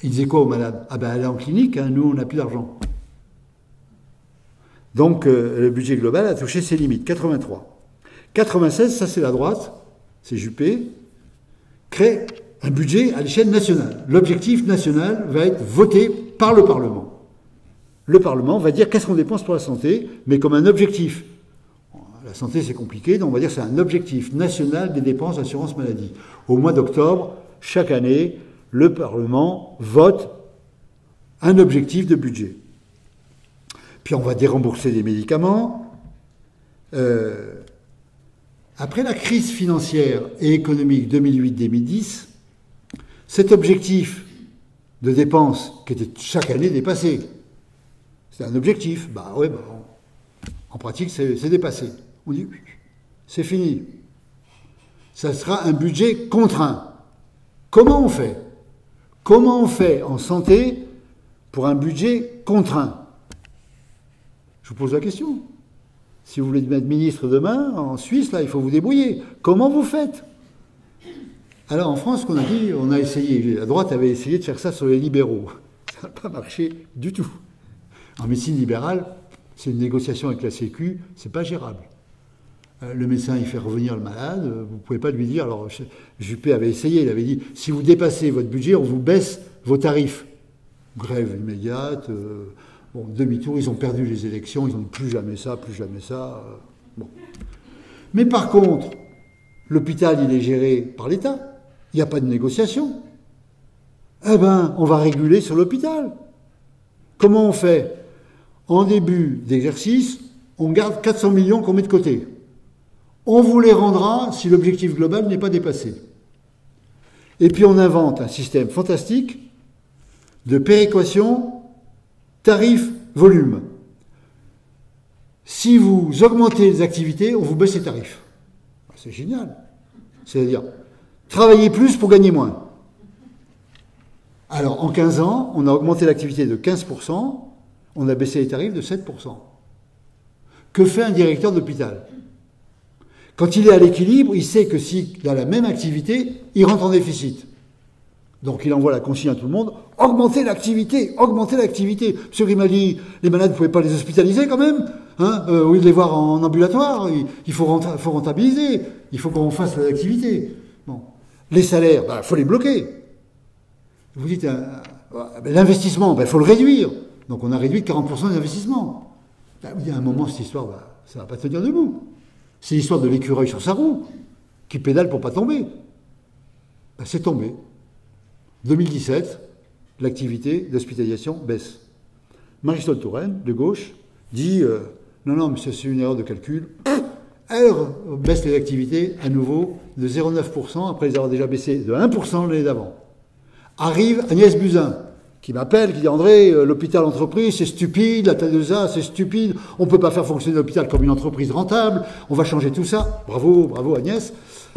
Ils disaient quoi aux malades? Ah ben, allez en clinique, hein, nous, on n'a plus d'argent. Donc, le budget global a touché ses limites. 83. 96, ça c'est la droite, c'est Juppé, crée un budget à l'échelle nationale. L'objectif national va être voté par le Parlement. Le Parlement va dire qu'est-ce qu'on dépense pour la santé, mais comme un objectif. La santé, c'est compliqué, donc on va dire que c'est un objectif national des dépenses d'assurance maladie. Au mois d'octobre, chaque année, le Parlement vote un objectif de budget. Puis on va dérembourser des médicaments. Après la crise financière et économique 2008-2010, cet objectif de dépenses qui était chaque année dépassé, c'est un objectif, en pratique c'est dépassé. On dit, c'est fini. Ça sera un budget contraint. Comment on fait? Comment on fait en santé pour un budget contraint? Je vous pose la question. Si vous voulez être ministre demain, en Suisse, là, il faut vous débrouiller. Comment vous faites? Alors, en France, ce qu'on a dit, on a essayé. La droite avait essayé de faire ça sur les libéraux. Ça n'a pas marché du tout. En médecine libérale, c'est une négociation avec la Sécu, c'est pas gérable. Le médecin, il fait revenir le malade, vous ne pouvez pas lui dire... Alors, Juppé avait essayé, il avait dit, si vous dépassez votre budget, on vous baisse vos tarifs. Grève immédiate... Bon, demi-tour, ils ont perdu les élections, ils n'ont plus jamais ça, bon. Mais par contre, l'hôpital, il est géré par l'État. Il n'y a pas de négociation. Eh ben, on va réguler sur l'hôpital. Comment on fait? En début d'exercice, on garde 400 millions qu'on met de côté. On vous les rendra si l'objectif global n'est pas dépassé. Et puis on invente un système fantastique de péréquation tarif, volume. Si vous augmentez les activités, on vous baisse les tarifs. C'est génial. C'est-à-dire, travailler plus pour gagner moins. Alors, en 15 ans, on a augmenté l'activité de 15%, on a baissé les tarifs de 7%. Que fait un directeur d'hôpital? Quand il est à l'équilibre, il sait que si, dans la même activité, il rentre en déficit. Donc il envoie la consigne à tout le monde, augmentez l'activité. Monsieur Grimaldi, les malades, vous ne pouvez pas les hospitaliser quand même, hein, au lieu de les voir en ambulatoire, il faut rentabiliser, il faut qu'on fasse l'activité. Bon. Les salaires, il faut les bloquer. Vous dites, l'investissement, il faut le réduire. Donc on a réduit de 40% des investissements. Il y a un moment, cette histoire, ça ne va pas tenir debout. C'est l'histoire de l'écureuil sur sa roue, qui pédale pour ne pas tomber. C'est tombé. 2017, l'activité d'hospitalisation baisse. Marisol Touraine, de gauche, dit non, mais c'est une erreur de calcul. Elle baisse les activités à nouveau de 0,9%, après les avoir déjà baissé de 1% l'année d'avant. Arrive Agnès Buzyn, qui m'appelle, qui dit André, l'hôpital entreprise, c'est stupide, la TADESA, c'est stupide, on ne peut pas faire fonctionner l'hôpital comme une entreprise rentable, on va changer tout ça. Bravo Agnès.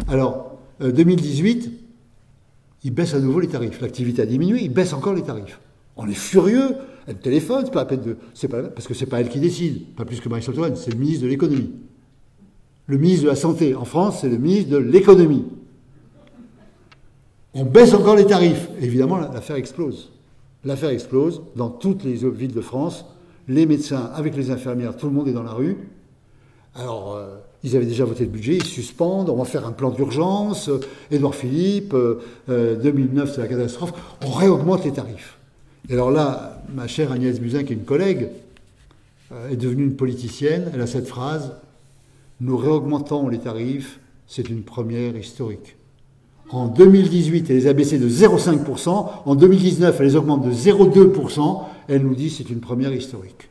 Alors, 2018, il baisse à nouveau les tarifs. L'activité a diminué, il baisse encore les tarifs. On est furieux, elle téléphone, c'est pas la peine de... parce que c'est pas elle qui décide, pas plus que Marisol Touraine, c'est le ministre de l'économie. Le ministre de la Santé en France, c'est le ministre de l'économie. On baisse encore les tarifs. Évidemment, l'affaire explose. L'affaire explose dans toutes les villes de France. Les médecins, avec les infirmières, tout le monde est dans la rue. Alors, ils avaient déjà voté le budget, ils suspendent, on va faire un plan d'urgence, Édouard Philippe, 2009 c'est la catastrophe, on réaugmente les tarifs. Et alors là, ma chère Agnès Buzyn, qui est une collègue, est devenue une politicienne, elle a cette phrase, nous réaugmentons les tarifs, c'est une première historique. En 2018, elle les a baissés de 0,5%, en 2019, elle les augmente de 0,2%, elle nous dit c'est une première historique.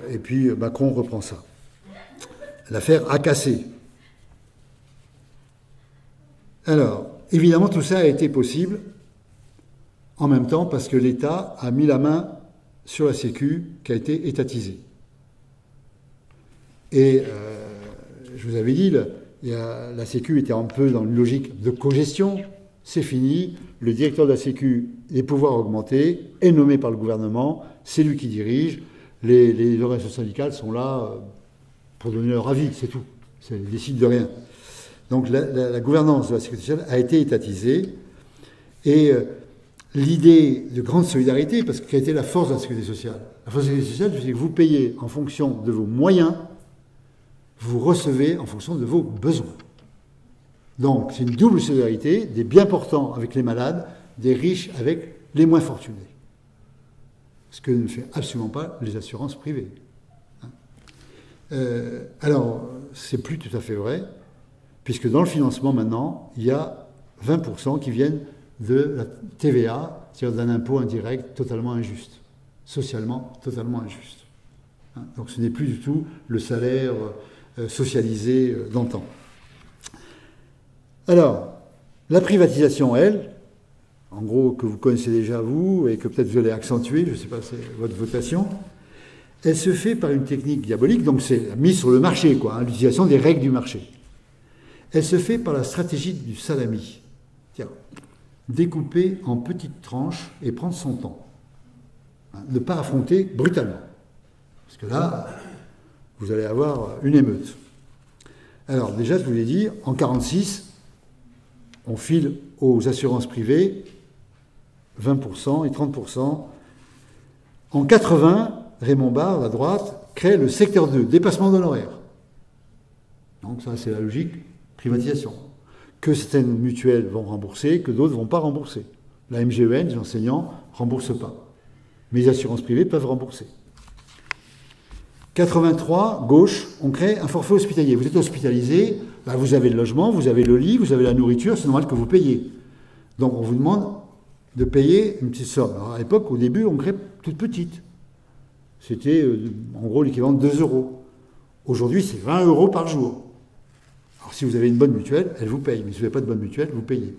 Et puis Macron reprend ça. L'affaire a cassé. Alors, évidemment, tout ça a été possible en même temps parce que l'État a mis la main sur la Sécu qui a été étatisée. Et je vous avais dit, la Sécu était un peu dans une logique de cogestion. C'est fini. Le directeur de la Sécu, les pouvoirs augmentés, est nommé par le gouvernement. C'est lui qui dirige. Les organisations syndicales sont là pour donner leur avis, c'est tout. Ils ne décident de rien. Donc la gouvernance de la sécurité sociale a été étatisée, et l'idée de grande solidarité, parce que quelle était la force de la sécurité sociale? La force de la sécurité sociale, c'est que vous payez en fonction de vos moyens, vous recevez en fonction de vos besoins. Donc c'est une double solidarité, des bien portants avec les malades, des riches avec les moins fortunés. Ce que ne fait absolument pas les assurances privées. Alors, c'est plus tout à fait vrai, puisque dans le financement maintenant, il y a 20% qui viennent de la TVA, c'est-à-dire d'un impôt indirect totalement injuste, socialement totalement injuste. Donc ce n'est plus du tout le salaire socialisé d'antan. Alors, la privatisation, elle, en gros, que vous connaissez déjà vous, et que peut-être vous allez accentuer, je ne sais pas, c'est votre votation, elle se fait par une technique diabolique, donc c'est la mise sur le marché, quoi, l'utilisation des règles du marché. Elle se fait par la stratégie du salami. Tiens, découper en petites tranches et prendre son temps. Ne pas affronter brutalement. Parce que là, vous allez avoir une émeute. Alors déjà, je vous l'ai dit, en 1946, on file aux assurances privées 20% et 30%. En 1980, Raymond Barre, à droite, crée le secteur 2, dépassement d'honoraires. Donc ça, c'est la logique privatisation. Que certaines mutuelles vont rembourser, que d'autres ne vont pas rembourser. La MGEN, les enseignants, ne remboursent pas. Mais les assurances privées peuvent rembourser. 83, gauche, on crée un forfait hospitalier. Vous êtes hospitalisé, ben vous avez le logement, vous avez le lit, vous avez la nourriture, c'est normal que vous payiez. Donc on vous demande de payer une petite somme. Alors à l'époque, au début, on crée toute petite. C'était en gros l'équivalent de 2 euros. Aujourd'hui, c'est 20 euros par jour. Alors si vous avez une bonne mutuelle, elle vous paye. Mais si vous n'avez pas de bonne mutuelle, vous payez.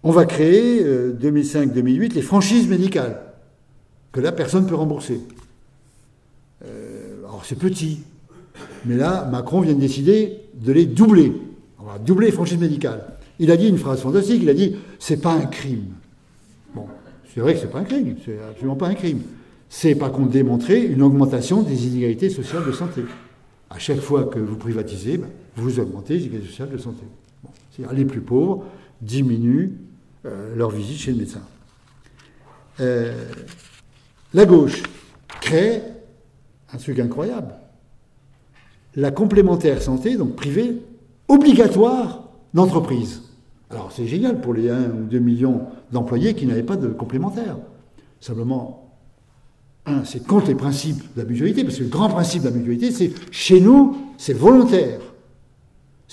On va créer, 2005-2008, les franchises médicales, que là, personne ne peut rembourser. Alors c'est petit. Mais là, Macron vient de décider de les doubler. On va doubler les franchises médicales. Il a dit une phrase fantastique, il a dit « c'est pas un crime ». Bon, c'est vrai que c'est pas un crime, c'est absolument pas un crime. C'est par contre démontrer une augmentation des inégalités sociales de santé. À chaque fois que vous privatisez, vous augmentez les inégalités sociales de santé. Bon, c'est-à-dire les plus pauvres diminuent leur visite chez le médecin. La gauche crée un truc incroyable. La complémentaire santé, donc privée, obligatoire d'entreprise. Alors c'est génial pour les 1 ou 2 millions d'employés qui n'avaient pas de complémentaire. Simplement, c'est contre les principes de la mutualité, parce que le grand principe de la mutualité, c'est chez nous, c'est volontaire.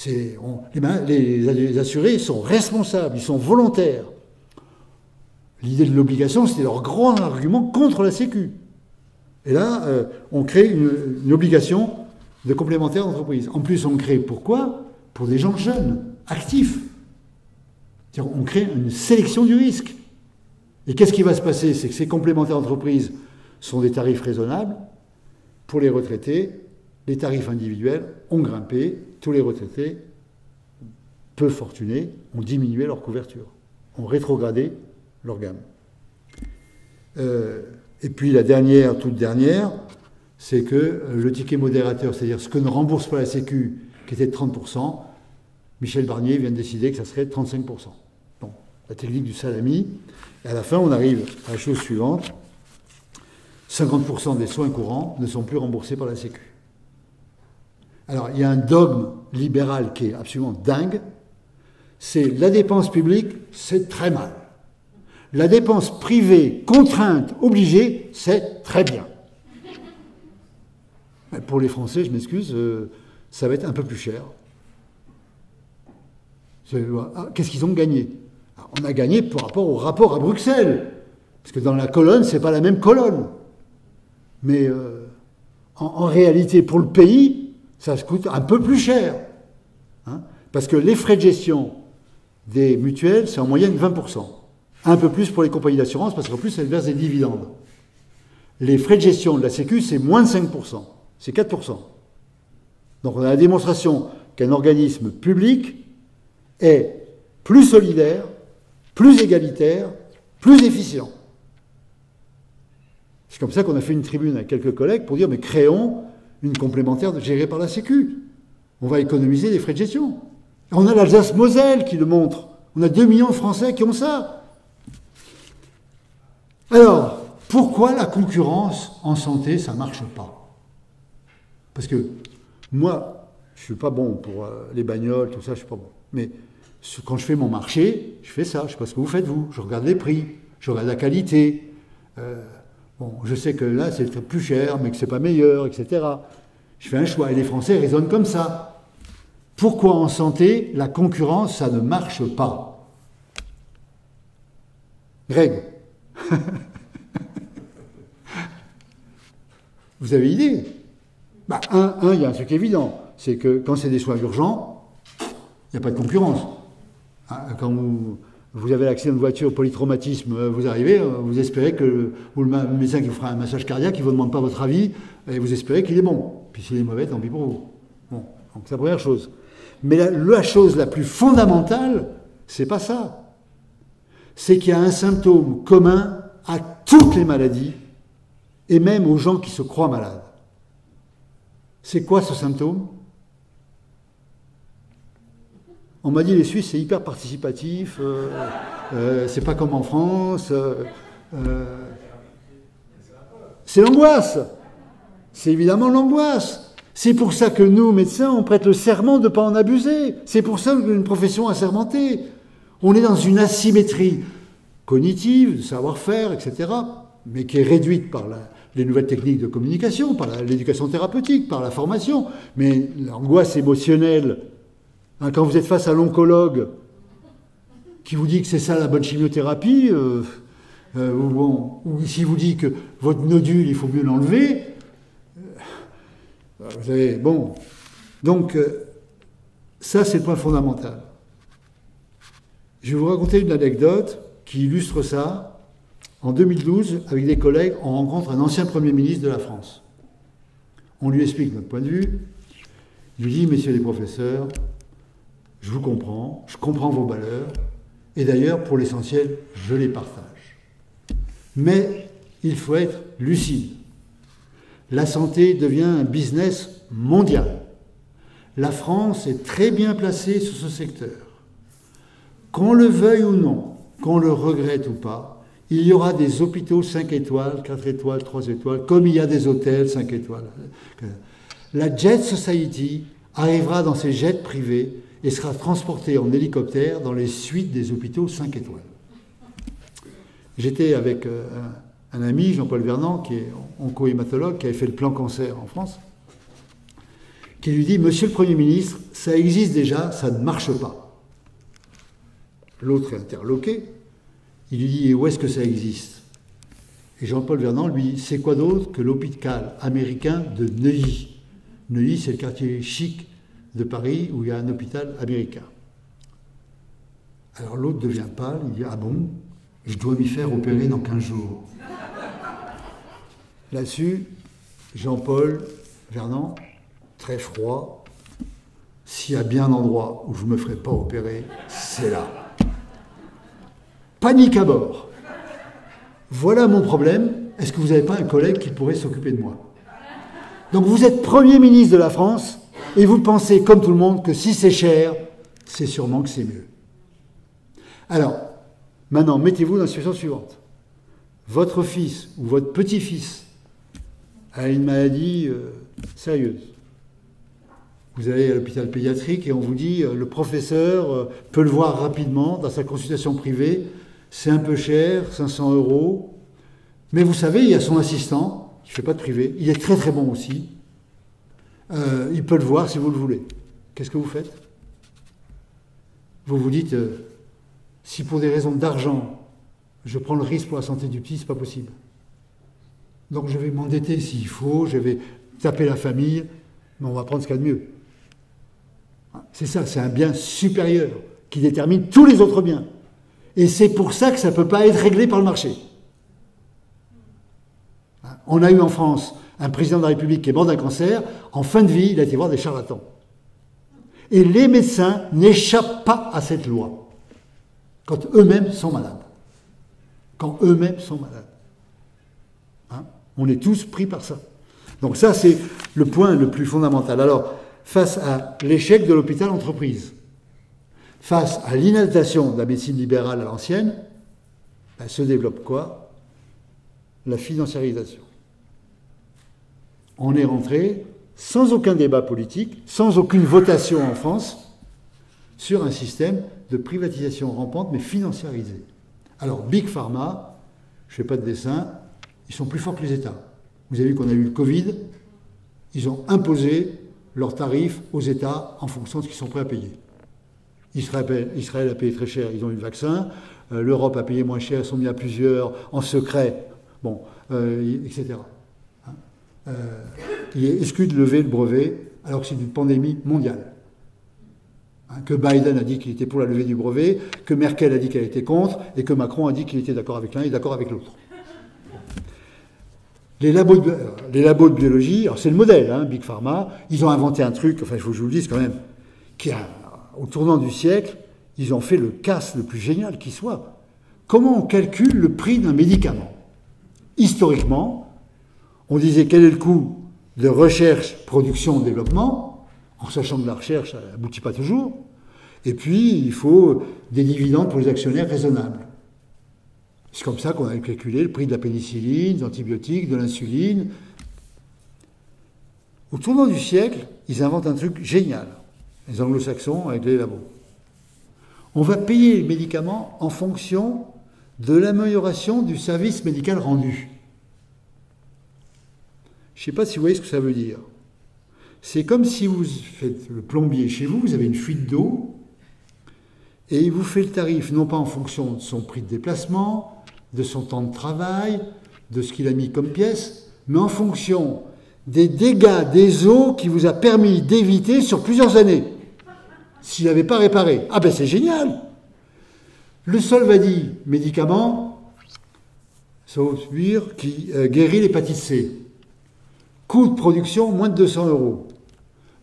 Les assurés sont responsables, ils sont volontaires. L'idée de l'obligation, c'était leur grand argument contre la Sécu. Et là, on crée une obligation de complémentaire d'entreprise. En plus, on crée pourquoi? Pour des gens jeunes, actifs. C'est-à-dire, on crée une sélection du risque. Et qu'est-ce qui va se passer? C'est que ces complémentaires d'entreprise sont des tarifs raisonnables. Pour les retraités, les tarifs individuels ont grimpé. Tous les retraités, peu fortunés, ont diminué leur couverture, ont rétrogradé leur gamme. Et puis la dernière, toute dernière, c'est que le ticket modérateur, c'est-à-dire ce que ne rembourse pas la Sécu, qui était de 30%, Michel Barnier vient de décider que ça serait 35%. Bon, la technique du salami. Et à la fin, on arrive à la chose suivante. 50% des soins courants ne sont plus remboursés par la Sécu. Alors, il y a un dogme libéral qui est absolument dingue. C'est la dépense publique, c'est très mal. La dépense privée, contrainte, obligée, c'est très bien. Mais pour les Français, je m'excuse, ça va être un peu plus cher. Qu'est-ce qu'ils ont gagné? Alors, on a gagné par rapport au rapport à Bruxelles. Parce que dans la colonne, c'est pas la même colonne. Mais en réalité, pour le pays, ça se coûte un peu plus cher. Hein, parce que les frais de gestion des mutuelles, c'est en moyenne 20%. Un peu plus pour les compagnies d'assurance, parce qu'en plus, elles versent des dividendes. Les frais de gestion de la Sécu, c'est moins de 5%. C'est 4%. Donc on a la démonstration qu'un organisme public est plus solidaire, plus égalitaire, plus efficient. C'est comme ça qu'on a fait une tribune avec quelques collègues pour dire, mais créons une complémentaire gérée par la Sécu. on va économiser les frais de gestion. On a l'Alsace-Moselle qui le montre. On a 2 millions de Français qui ont ça. Alors, pourquoi la concurrence en santé, ça ne marche pas? Parce que moi, je ne suis pas bon pour les bagnoles, tout ça, je ne suis pas bon. Mais quand je fais mon marché, je fais ça. Je ne sais pas ce que vous faites, vous. Je regarde les prix, je regarde la qualité. Bon, je sais que là, c'est plus cher, mais que c'est pas meilleur, etc. Je fais un choix. Et les Français raisonnent comme ça. Pourquoi en santé, la concurrence, ça ne marche pas? Greg. Vous avez idée? Bah, il y a un truc évident. C'est que quand c'est des soins urgents, il n'y a pas de concurrence. Quand vous avez l'accès à une voiture polytraumatisme, vous arrivez, vous espérez que le médecin qui vous fera un massage cardiaque, il ne vous demande pas votre avis, et vous espérez qu'il est bon. Puis s'il est mauvais, tant pis pour vous. Bon, donc c'est la première chose. Mais la chose la plus fondamentale, c'est pas ça. C'est qu'il y a un symptôme commun à toutes les maladies, et même aux gens qui se croient malades. C'est quoi ce symptôme? On m'a dit les Suisses, c'est hyper participatif, c'est pas comme en France. C'est l'angoisse. C'est évidemment l'angoisse. C'est pour ça que nous, médecins, on prête le serment de ne pas en abuser. C'est pour ça qu'on est une profession assermentée. On est dans une asymétrie cognitive, de savoir-faire, etc., mais qui est réduite par les nouvelles techniques de communication, par l'éducation thérapeutique, par la formation. Mais l'angoisse émotionnelle, quand vous êtes face à l'oncologue qui vous dit que c'est ça la bonne chimiothérapie, ou s'il vous dit que votre nodule, il faut mieux l'enlever, vous savez, bon. Donc, ça, c'est le point fondamental. Je vais vous raconter une anecdote qui illustre ça. En 2012, avec des collègues, on rencontre un ancien Premier ministre de la France. On lui explique notre point de vue. Il lui dit, messieurs les professeurs, je vous comprends, je comprends vos valeurs, et d'ailleurs, pour l'essentiel, je les partage. Mais il faut être lucide. La santé devient un business mondial. La France est très bien placée sur ce secteur. Qu'on le veuille ou non, qu'on le regrette ou pas, il y aura des hôpitaux 5 étoiles, 4 étoiles, 3 étoiles, comme il y a des hôtels 5 étoiles. La Jet Society arrivera dans ses jets privés et sera transportée en hélicoptère dans les suites des hôpitaux 5 étoiles. J'étais avec un ami, Jean-Paul Vernant, qui est onco-hématologue, qui avait fait le plan cancer en France, qui lui dit « Monsieur le Premier ministre, ça existe déjà, ça ne marche pas. » L'autre est interloqué. Il lui dit « Et où est-ce que ça existe ?» Et Jean-Paul Vernant lui dit « C'est quoi d'autre que l'hôpital américain de Neuilly ?» Neuilly, c'est le quartier chic de Paris où il y a un hôpital américain. Alors l'autre devient pâle, il dit « Ah bon, je dois m'y faire opérer dans 15 jours. » Là-dessus, Jean-Paul Vernant, très froid, s'il y a bien un endroit où je ne me ferai pas opérer, c'est là. Panique à bord. Voilà mon problème. Est-ce que vous n'avez pas un collègue qui pourrait s'occuper de moi? Donc vous êtes Premier ministre de la France et vous pensez, comme tout le monde, que si c'est cher, c'est sûrement que c'est mieux. Alors, maintenant, mettez-vous dans la situation suivante. Votre fils ou votre petit-fils a une maladie sérieuse. Vous allez à l'hôpital pédiatrique et on vous dit le professeur peut le voir rapidement dans sa consultation privée. C'est un peu cher, 500 €. Mais vous savez, il y a son assistant, qui ne fait pas de privé. Il est très très bon aussi. Il peut le voir si vous le voulez. Qu'est-ce que vous faites? Vous vous dites, si pour des raisons d'argent, je prends le risque pour la santé du petit, c'est pas possible. Donc je vais m'endetter s'il faut, je vais taper la famille, mais on va prendre ce qu'il y a de mieux. C'est ça, c'est un bien supérieur qui détermine tous les autres biens. Et c'est pour ça que ça ne peut pas être réglé par le marché. On a eu en France un président de la République qui est mort d'un cancer. En fin de vie, il a été voir des charlatans. Et les médecins n'échappent pas à cette loi. Quand eux-mêmes sont malades. Quand eux-mêmes sont malades. On est tous pris par ça. Donc ça, c'est le point le plus fondamental. Alors, face à l'échec de l'hôpital-entreprise, face à l'inadaptation de la médecine libérale à l'ancienne, ben, se développe quoi? La financiarisation. On est rentré, sans aucun débat politique, sans aucune votation en France, sur un système de privatisation rampante, mais financiarisé. Alors, Big Pharma, je ne fais pas de dessin, ils sont plus forts que les États. Vous avez vu qu'on a eu le Covid, ils ont imposé leurs tarifs aux États en fonction de ce qu'ils sont prêts à payer. Israël a payé très cher, ils ont eu le vaccin. L'Europe a payé moins cher, ils sont mis à plusieurs, en secret, bon, etc. Il est exclu de lever le brevet, alors que c'est une pandémie mondiale. Que Biden a dit qu'il était pour la levée du brevet, que Merkel a dit qu'elle était contre, et que Macron a dit qu'il était d'accord avec l'un et d'accord avec l'autre. Les labos de biologie, alors c'est le modèle, hein, Big Pharma, ils ont inventé un truc, enfin il faut que je vous le dise quand même, qui a, au tournant du siècle, ils ont fait le casse le plus génial qui soit. Comment on calcule le prix d'un médicament? Historiquement, on disait quel est le coût de recherche, production, développement, en sachant que la recherche n'aboutit pas toujours, et puis il faut des dividendes pour les actionnaires raisonnables. C'est comme ça qu'on a calculé le prix de la pénicilline, des antibiotiques, de l'insuline. Au tournant du siècle, ils inventent un truc génial, les anglo-saxons avec les labos. On va payer les médicaments en fonction de l'amélioration du service médical rendu. Je ne sais pas si vous voyez ce que ça veut dire. C'est comme si vous faites le plombier chez vous, vous avez une fuite d'eau, et il vous fait le tarif, non pas en fonction de son prix de déplacement, de son temps de travail, de ce qu'il a mis comme pièce, mais en fonction des dégâts des eaux qu'il vous a permis d'éviter sur plusieurs années, s'il n'avait pas réparé. Ah ben c'est génial! Le Solvadi, médicament, Sofosbuvir, qui guérit l'hépatite C. Coût de production, moins de 200 €.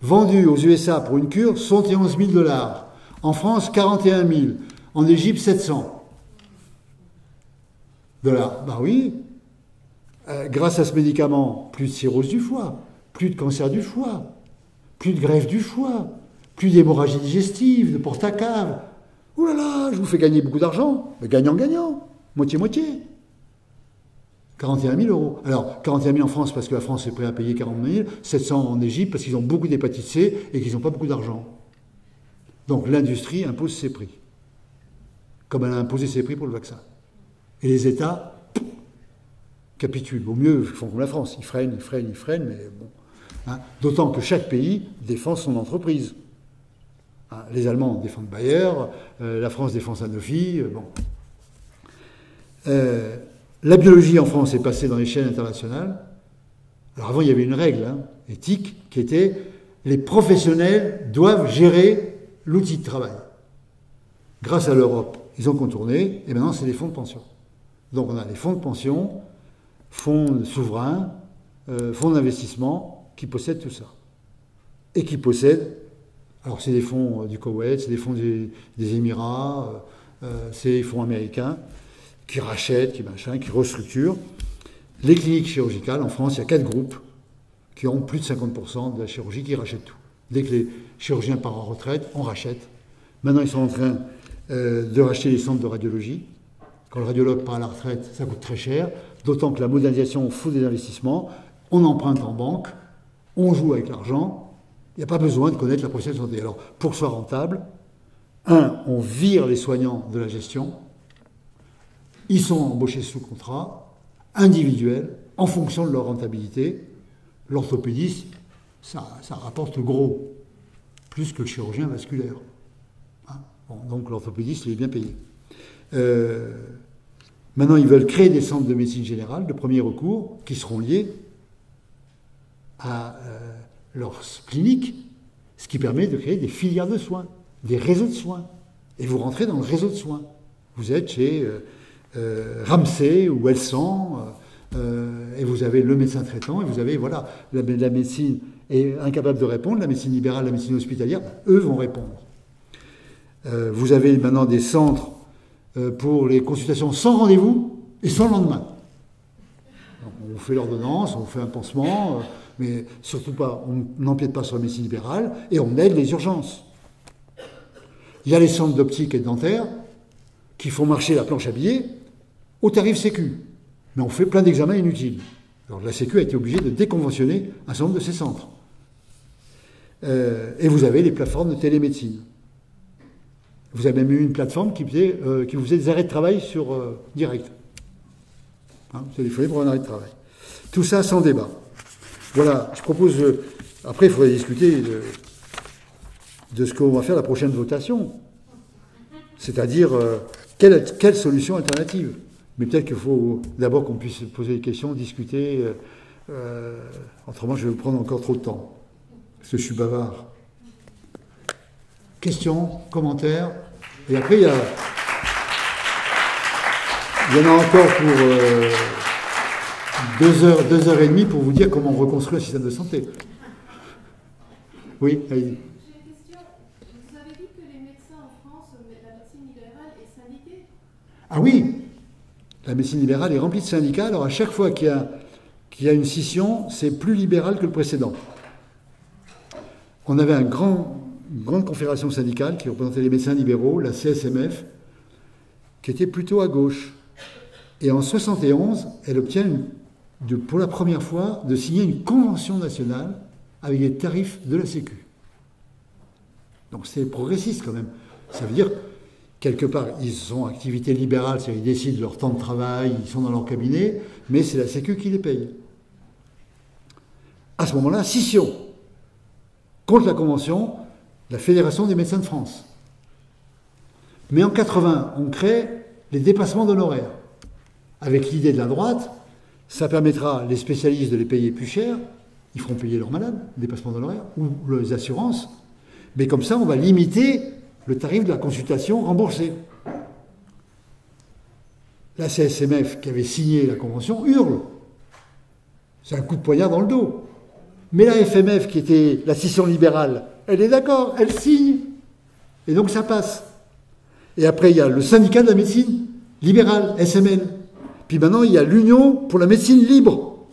Vendu aux USA pour une cure, 71 000 $. En France, 41 000. En Égypte, 700 $. Ben oui. Grâce à ce médicament, plus de cirrhose du foie, plus de cancer du foie, plus de greffe du foie, plus d'hémorragie digestive, de porte-à-cave. Ouh là là, je vous fais gagner beaucoup d'argent. Mais gagnant-gagnant. Moitié-moitié. 41 000 €. Alors, 41 000 en France parce que la France est prête à payer 40 000, 700 en Égypte parce qu'ils ont beaucoup d'hépatite C et qu'ils n'ont pas beaucoup d'argent. Donc l'industrie impose ses prix. Comme elle a imposé ses prix pour le vaccin. Et les États capitulent. Au mieux, ils font comme la France. Ils freinent, mais bon. Hein. D'autant que chaque pays défend son entreprise. Hein. Les Allemands défendent Bayer, la France défend Sanofi. Bon. La biologie en France est passée dans les chaînes internationales. Alors avant, il y avait une règle éthique qui était les professionnels doivent gérer l'outil de travail. Grâce à l'Europe, ils ont contourné, et maintenant c'est les fonds de pension. Donc on a les fonds de pension, fonds souverains, fonds d'investissement qui possèdent tout ça. Et qui possèdent, alors c'est des fonds du Koweït, c'est des fonds des Émirats, c'est des fonds américains, qui rachètent, qui restructurent. Les cliniques chirurgicales, en France, il y a 4 groupes qui ont plus de 50% de la chirurgie qui rachètent tout. Dès que les chirurgiens partent en retraite, on rachète. Maintenant, ils sont en train de racheter les centres de radiologie. Quand le radiologue part à la retraite, ça coûte très cher, d'autant que la modernisation fout des investissements. On emprunte en banque, on joue avec l'argent. Il n'y a pas besoin de connaître la profession de santé. Alors, pour que ce soit rentable, on vire les soignants de la gestion. Ils sont embauchés sous contrat, individuel, en fonction de leur rentabilité. L'orthopédiste, ça rapporte gros, plus que le chirurgien vasculaire. Hein, bon, donc l'orthopédiste, il est bien payé. Maintenant, ils veulent créer des centres de médecine générale, de premier recours, qui seront liés à leurs cliniques, ce qui permet de créer des filières de soins, des réseaux de soins. Et vous rentrez dans le réseau de soins. Vous êtes chez Ramsay ou Elsan, et vous avez le médecin traitant, et vous avez, voilà, la médecine est incapable de répondre, la médecine libérale, la médecine hospitalière, eux vont répondre. Vous avez maintenant des centres pour les consultations sans rendez-vous et sans lendemain. Donc, on vous fait l'ordonnance, on vous fait un pansement, mais surtout pas, on n'empiète pas sur la médecine libérale, et on aide les urgences. Il y a les centres d'optique et de dentaire qui font marcher la planche à billets au tarif Sécu. Mais on fait plein d'examens inutiles. Alors la Sécu a été obligée de déconventionner un certain nombre de ces centres. Et vous avez les plateformes de télémédecine. Vous avez même eu une plateforme qui vous faisait des arrêts de travail sur direct. Hein, vous téléphonez pour un arrêt de travail. Tout ça sans débat. Voilà, je propose... après, il faudrait discuter de ce qu'on va faire la prochaine votation. C'est-à-dire, quelle solution alternative? Mais peut-être qu'il faut d'abord qu'on puisse poser des questions, discuter. Autrement, je vais vous prendre encore trop de temps. Parce que je suis bavard. Questions, commentaires. Et après, il y en a encore pour 2 heures et demie pour vous dire comment on reconstruit un système de santé. Oui, allez-y. J'ai une question. Vous avez dit que les médecins en France, la médecine libérale est syndiquée? Ah oui, la médecine libérale est remplie de syndicats. Alors à chaque fois qu'il y a une scission, c'est plus libéral que le précédent. On avait une grande confédération syndicale qui représentait les médecins libéraux, la CSMF, qui était plutôt à gauche. Et en 1971, elle obtient, pour la première fois, de signer une convention nationale avec les tarifs de la Sécu. Donc c'est progressiste quand même. Ça veut dire, quelque part, ils sont activité libérale, c'est-à-dire ils décident de leur temps de travail, ils sont dans leur cabinet, mais c'est la Sécu qui les paye. À ce moment-là, scission. Contre la Convention, la Fédération des médecins de France. Mais en 80, on crée les dépassements d'honoraires. Avec l'idée de la droite, ça permettra les spécialistes de les payer plus cher, ils feront payer leurs malades, les dépassements d'honoraires, ou les assurances, mais comme ça, on va limiter le tarif de la consultation remboursée. La CSMF, qui avait signé la Convention, hurle. C'est un coup de poignard dans le dos. Mais la FMF, qui était la scission libérale, elle est d'accord, elle signe. Et donc ça passe. Et après, il y a le syndicat de la médecine libérale, SML. Puis maintenant, il y a l'Union pour la médecine libre,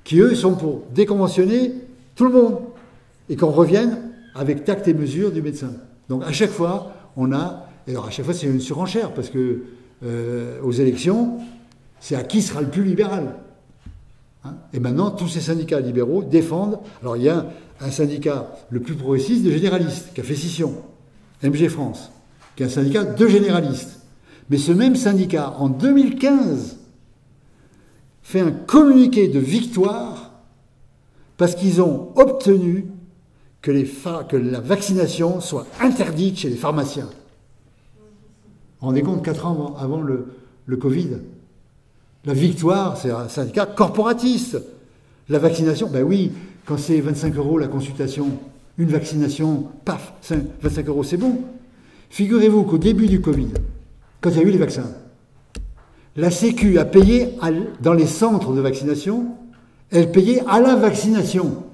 qui eux sont pour déconventionner tout le monde. Et qu'on revienne avec tact et mesure du médecin. Donc à chaque fois, on a... Et alors à chaque fois, c'est une surenchère, parce que aux élections, c'est à qui sera le plus libéral. Hein, et maintenant, tous ces syndicats libéraux défendent... Alors, il y a un syndicat le plus progressiste de généralistes, qui a fait scission, MG France, qui est un syndicat de généralistes. Mais ce même syndicat, en 2015, fait un communiqué de victoire parce qu'ils ont obtenu que la vaccination soit interdite chez les pharmaciens. Vous vous rendez compte, 4 ans avant le Covid. La victoire, c'est un syndicat corporatiste. La vaccination, ben oui, quand c'est 25 € la consultation, une vaccination, paf, 25 €, c'est bon. Figurez-vous qu'au début du Covid, quand il y a eu les vaccins, la Sécu a payé dans les centres de vaccination, elle payait à la vaccination,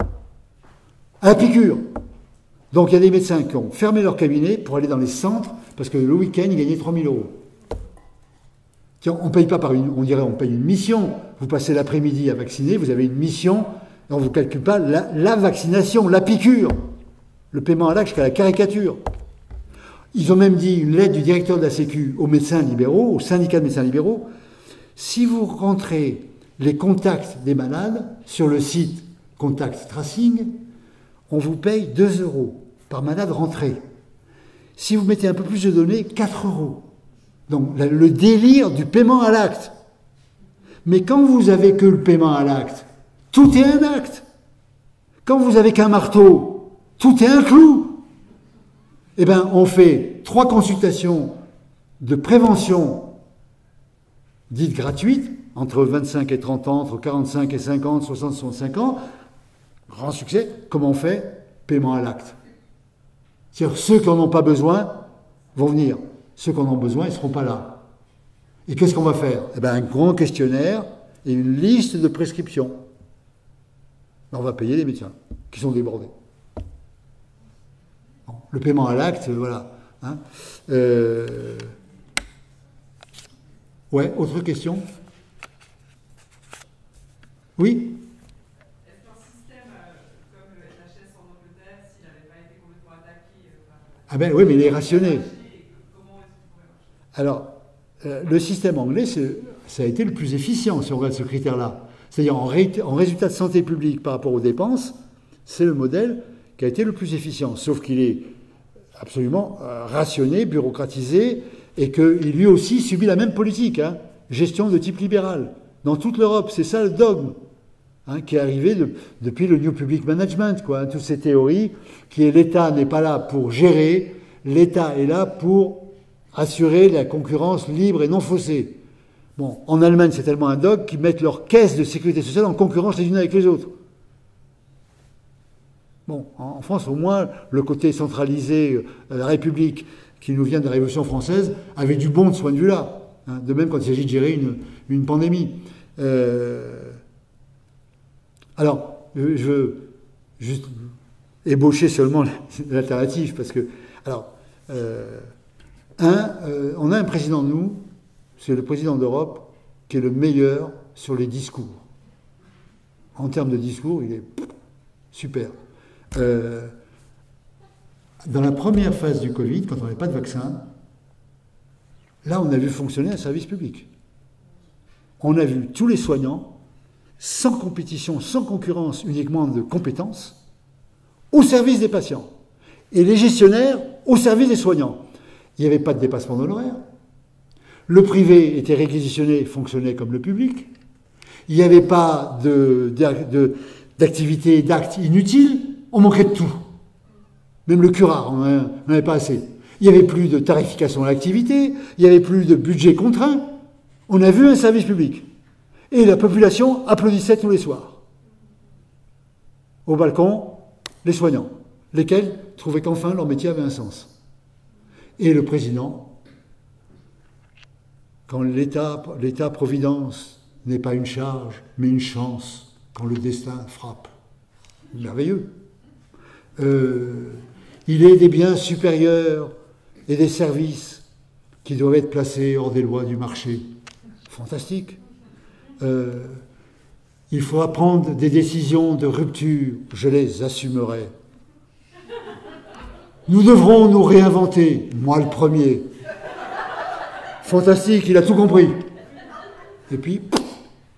à la piqûre. Donc il y a des médecins qui ont fermé leur cabinet pour aller dans les centres, parce que le week-end, ils gagnaient 3 000 €. Tiens, on ne paye pas on dirait on paye une mission. Vous passez l'après-midi à vacciner, vous avez une mission, et on ne vous calcule pas la vaccination, la piqûre. Le paiement à l'acte jusqu'à la caricature. Ils ont même dit, une lettre du directeur de la Sécu aux médecins libéraux, au syndicat de médecins libéraux, si vous rentrez les contacts des malades sur le site Contact Tracing, on vous paye 2 € par malade rentré. Si vous mettez un peu plus de données, 4 €. Donc le délire du paiement à l'acte. Mais quand vous avez que le paiement à l'acte, tout est un acte. Quand vous avez qu'un marteau, tout est un clou. Eh bien, on fait 3 consultations de prévention dites gratuites, entre 25 et 30 ans, entre 45 et 50, 60, 65 ans. Grand succès. Comment on fait? Paiement à l'acte. C'est-à-dire ceux qui n'en ont pas besoin vont venir. Ceux qui en ont besoin, ils ne seront pas là. Et qu'est-ce qu'on va faire? Eh bien, un grand questionnaire et une liste de prescriptions. On va payer les médecins qui sont débordés. Bon, le paiement à l'acte, voilà. Hein. Ouais, autre question? Oui? Est-ce qu'un Ah ben oui, mais il est rationné. Alors, le système anglais, ça a été le plus efficient, si on regarde ce critère-là. C'est-à-dire, en résultat de santé publique par rapport aux dépenses, c'est le modèle qui a été le plus efficient. Sauf qu'il est absolument rationné, bureaucratisé, et qu'il lui aussi subit la même politique, hein, gestion de type libéral. Dans toute l'Europe, c'est ça le dogme, hein, qui est arrivé depuis le New Public Management, quoi, hein, toutes ces théories, qui est l'État n'est pas là pour gérer, l'État est là pour assurer la concurrence libre et non faussée. Bon, en Allemagne, c'est tellement un dogme qu'ils mettent leurs caisses de sécurité sociale en concurrence les unes avec les autres. Bon, en France, au moins, le côté centralisé, la République, qui nous vient de la Révolution française, avait du bon de ce point de vue-là. Hein, de même quand il s'agit de gérer une pandémie. Alors, je veux juste ébaucher seulement l'alternative, parce que... Alors, on a un président, nous, c'est le président d'Europe, qui est le meilleur sur les discours. En termes de discours, il est super. Dans la première phase du Covid, quand on n'avait pas de vaccin, là, on a vu fonctionner un service public. On a vu tous les soignants, sans compétition, sans concurrence, uniquement de compétences, au service des patients. Et les gestionnaires, au service des soignants. Il n'y avait pas de dépassement d'honoraires. Le privé était réquisitionné, fonctionnait comme le public. Il n'y avait pas d'activités, d'actes inutiles. On manquait de tout. Même le curare, on n'en avait pas assez. Il n'y avait plus de tarification à l'activité, il n'y avait plus de budget contraint. On a vu un service public. Et la population applaudissait tous les soirs. Au balcon, les soignants, lesquels trouvaient qu'enfin leur métier avait un sens. Et le président, quand l'État-providence n'est pas une charge, mais une chance, quand le destin frappe. Merveilleux. Il est des biens supérieurs et des services qui doivent être placés hors des lois du marché. Fantastique. Il faudra prendre des décisions de rupture, je les assumerai. Nous devrons nous réinventer, moi le premier. Fantastique, il a tout compris. Et puis,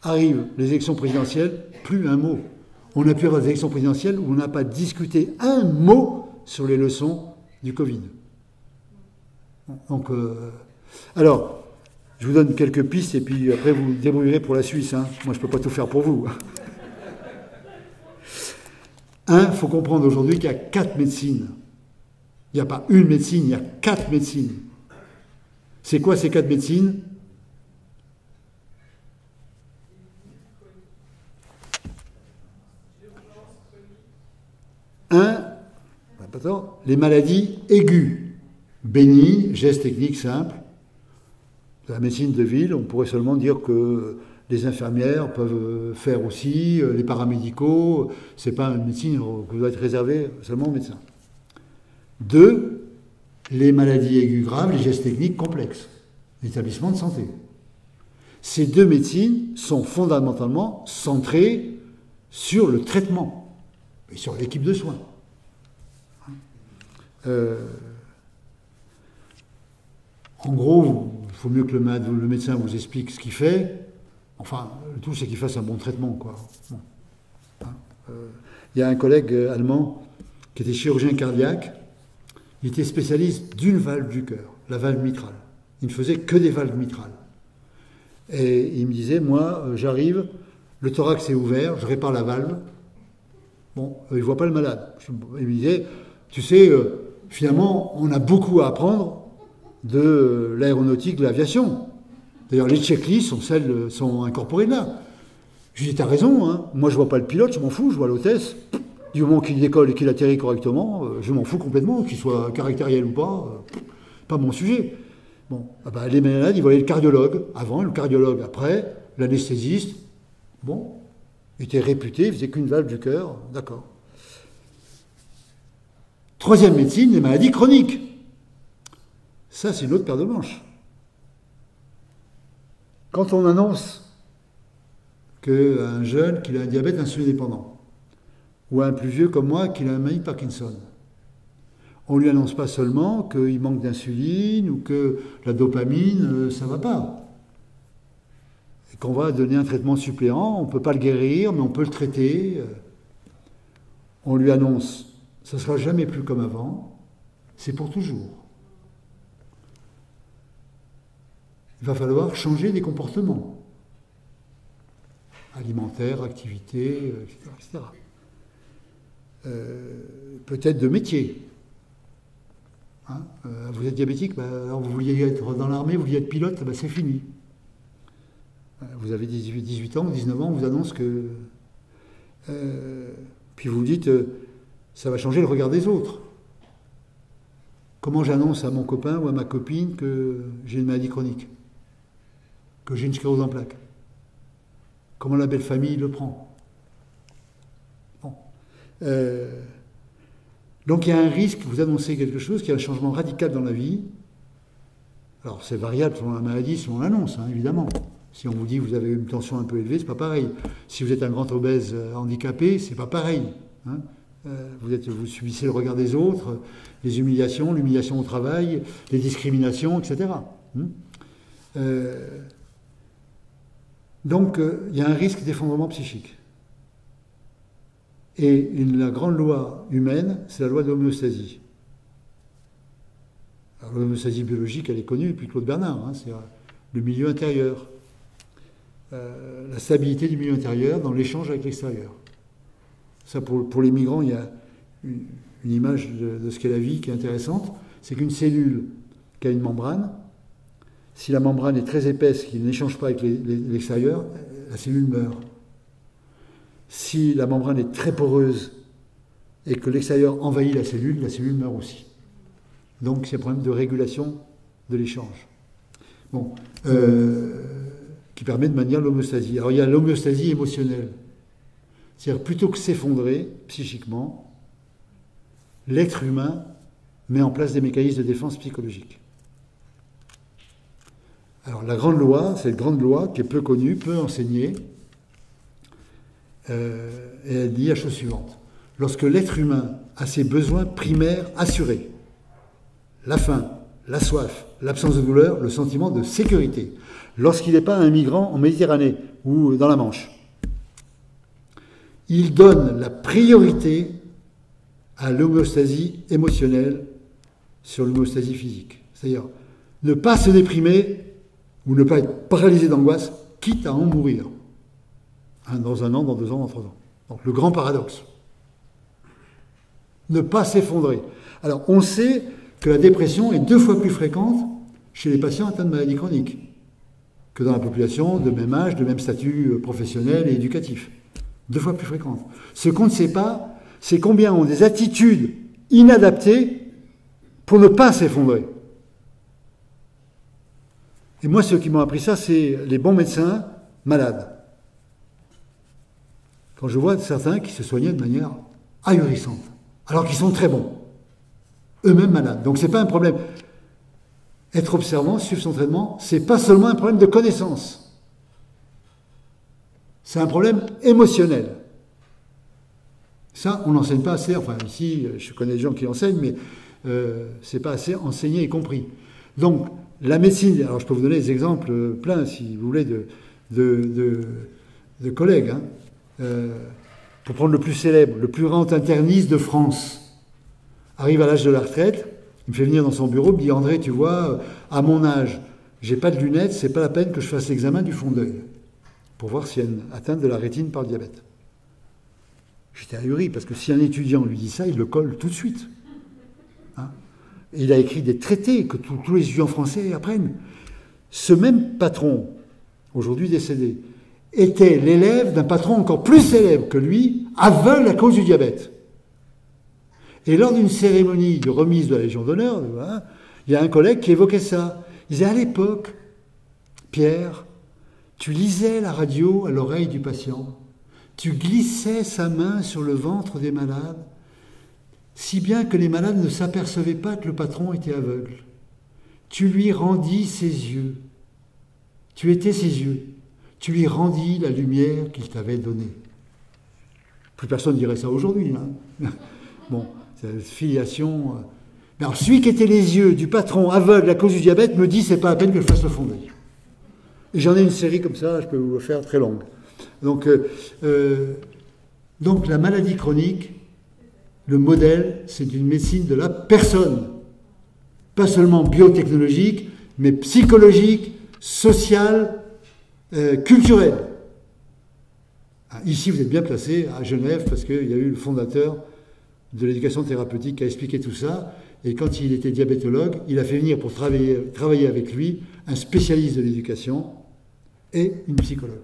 arrivent les élections présidentielles, plus un mot. On a pu avoir des élections présidentielles où on n'a pas discuté un mot sur les leçons du Covid. Donc, alors, je vous donne quelques pistes et puis après vous débrouillerez pour la Suisse. Hein. Moi, je ne peux pas tout faire pour vous. Il faut comprendre aujourd'hui qu'il y a 4 médecines. Il n'y a pas une médecine, il y a 4 médecines. C'est quoi ces 4 médecines ? Les maladies aiguës, bénignes, gestes techniques simples. La médecine de ville, on pourrait seulement dire que les infirmières peuvent faire aussi, les paramédicaux, ce n'est pas une médecine qui doit être réservée seulement aux médecins. 2, les maladies aiguës graves, les gestes techniques complexes, l'établissement de santé. Ces 2 médecines sont fondamentalement centrées sur le traitement et sur l'équipe de soins. En gros, il faut mieux que le médecin vous explique ce qu'il fait. Enfin, le tout, c'est qu'il fasse un bon traitement, quoi. Bon. Il y a un collègue allemand qui était chirurgien cardiaque. Il était spécialiste d'une valve du cœur, la valve mitrale. Il ne faisait que des valves mitrales. Et il me disait, moi, j'arrive, le thorax est ouvert, je répare la valve. Bon, il ne voit pas le malade. Il me disait, tu sais, finalement, on a beaucoup à apprendre de l'aéronautique, de l'aviation. D'ailleurs, les checklists sont incorporées là. Je lui dis, t'as raison, hein. Moi je vois pas le pilote, je m'en fous, je vois l'hôtesse. Du moment qu'il décolle et qu'il atterrit correctement, je m'en fous complètement, qu'il soit caractériel ou pas mon sujet. Bon, les malades, ils voyaient le cardiologue avant, le cardiologue après, l'anesthésiste. Bon, il était réputé, il faisait qu'une valve du cœur, d'accord. 3e médecine, les maladies chroniques. Ça, c'est une autre paire de manches. Quand on annonce qu'un jeune qu'il a un diabète insulinodépendant, ou un plus vieux comme moi qu'il a un maladie de Parkinson, On ne lui annonce pas seulement qu'il manque d'insuline ou que la dopamine, ça ne va pas. Et qu'on va donner un traitement suppléant, on ne peut pas le guérir, mais on peut le traiter. On lui annonce, ça ne sera jamais plus comme avant, c'est pour toujours. Il va falloir changer des comportements alimentaires, activités, etc. Peut-être de métier. Hein, vous êtes diabétique, alors vous vouliez être dans l'armée, vous vouliez être pilote, c'est fini. Vous avez 18 ans, 19 ans, on vous annonce que... puis vous vous dites, ça va changer le regard des autres. Comment j'annonce à mon copain ou à ma copine que j'ai une maladie chronique, que j'ai une sclérose en plaques? Comment la belle famille le prend? Bon. Donc il y a un risque, vous annoncez quelque chose, qu'il y a un changement radical dans la vie. Alors c'est variable selon la maladie, selon l'annonce, hein, évidemment. Si on vous dit que vous avez une tension un peu élevée, c'est pas pareil. Si vous êtes un grand obèse handicapé, c'est pas pareil. Hein. Vous subissez le regard des autres, les humiliations, l'humiliation au travail, les discriminations, etc. Donc il y a un risque d'effondrement psychique. Et la grande loi humaine, c'est la loi de l'homéostasie. L'homéostasie biologique, elle est connue depuis Claude Bernard, hein, c'est le milieu intérieur. La stabilité du milieu intérieur dans l'échange avec l'extérieur. Ça, pour les migrants, il y a une image de ce qu'est la vie qui est intéressante, c'est qu'une cellule qui a une membrane, si la membrane est très épaisse, qui n'échange pas avec l'extérieur, la cellule meurt. Si la membrane est très poreuse et que l'extérieur envahit la cellule meurt aussi. Donc c'est un problème de régulation de l'échange. Bon, qui permet de maintenir l'homéostasie. Alors il y a l'homéostasie émotionnelle. C'est-à-dire plutôt que s'effondrer psychiquement, l'être humain met en place des mécanismes de défense psychologique. Alors la grande loi, cette grande loi qui est peu connue, peu enseignée, et elle dit la chose suivante. Lorsque l'être humain a ses besoins primaires assurés, la faim, la soif, l'absence de douleur, le sentiment de sécurité, lorsqu'il n'est pas un migrant en Méditerranée ou dans la Manche, il donne la priorité à l'homéostasie émotionnelle sur l'homéostasie physique. C'est-à-dire ne pas se déprimer ou ne pas être paralysé d'angoisse, quitte à en mourir. Dans 1 an, dans 2 ans, dans 3 ans. Donc le grand paradoxe. Ne pas s'effondrer. Alors on sait que la dépression est 2 fois plus fréquente chez les patients atteints de maladies chroniques que dans la population de même âge, de même statut professionnel et éducatif. 2 fois plus fréquente. Ce qu'on ne sait pas, c'est combien ont des attitudes inadaptées pour ne pas s'effondrer. Et moi, ceux qui m'ont appris ça, c'est les bons médecins malades. Quand je vois certains qui se soignaient de manière ahurissante, alors qu'ils sont très bons, eux-mêmes malades. Donc c'est pas un problème. Être observant, suivre son traitement, c'est pas seulement un problème de connaissance. C'est un problème émotionnel. Ça, on n'enseigne pas assez. Enfin, ici, je connais des gens qui enseignent, mais c'est pas assez enseigné et compris. Donc, la médecine, alors je peux vous donner des exemples pleins, si vous voulez, de collègues. Hein. Pour prendre le plus célèbre, le plus grand interniste de France, arrive à l'âge de la retraite, il me fait venir dans son bureau, il me dit « André, tu vois, à mon âge, j'ai pas de lunettes, c'est pas la peine que je fasse l'examen du fond d'œil, pour voir s'il y a une atteinte de la rétine par le diabète. » J'étais ahuri, parce que si un étudiant lui dit ça, il le colle tout de suite. Hein. Et il a écrit des traités que tous les étudiants français apprennent. Ce même patron, aujourd'hui décédé, était l'élève d'un patron encore plus célèbre que lui, aveugle à cause du diabète. Et lors d'une cérémonie de remise de la Légion d'honneur, hein, il y a un collègue qui évoquait ça. Il disait, à l'époque, Pierre, tu lisais la radio à l'oreille du patient, tu glissais sa main sur le ventre des malades, si bien que les malades ne s'apercevaient pas que le patron était aveugle. Tu lui rendis ses yeux. Tu étais ses yeux. Tu lui rendis la lumière qu'il t'avait donnée. Plus personne ne dirait ça aujourd'hui. Hein. Bon, c'est la filiation. Mais alors, celui qui était les yeux du patron aveugle à cause du diabète me dit c'est pas la peine que je fasse le fondé. Et j'en ai une série comme ça, je peux vous le faire très longue. Donc la maladie chronique, le modèle, c'est une médecine de la personne. Pas seulement biotechnologique, mais psychologique, sociale, culturelle. Ici, vous êtes bien placé à Genève parce qu'il y a eu le fondateur de l'éducation thérapeutique qui a expliqué tout ça. Et quand il était diabétologue, il a fait venir pour travailler avec lui un spécialiste de l'éducation et une psychologue.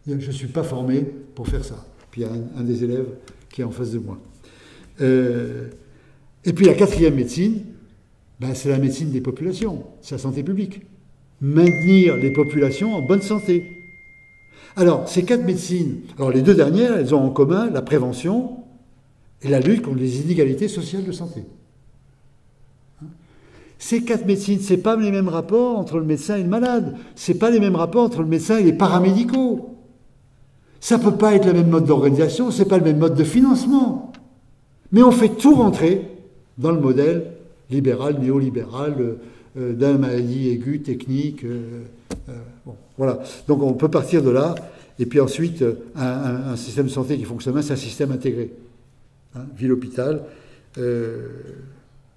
Je ne suis pas formé pour faire ça. Puis il y a un des élèves qui est en face de moi. Et puis la quatrième médecine, c'est la médecine des populations, c'est la santé publique. Maintenir les populations en bonne santé. Alors, ces quatre médecines, alors les deux dernières, elles ont en commun la prévention et la lutte contre les inégalités sociales de santé. Ces quatre médecines, ce n'est pas les mêmes rapports entre le médecin et le malade. Ce n'est pas les mêmes rapports entre le médecin et les paramédicaux. Ça ne peut pas être le même mode d'organisation, ce n'est pas le même mode de financement. Mais on fait tout rentrer dans le modèle libéral, néolibéral, d'une maladie aiguë, technique. Bon, voilà. Donc on peut partir de là. Et puis ensuite, un système de santé qui fonctionne bien, c'est un système intégré. Ville-hôpital.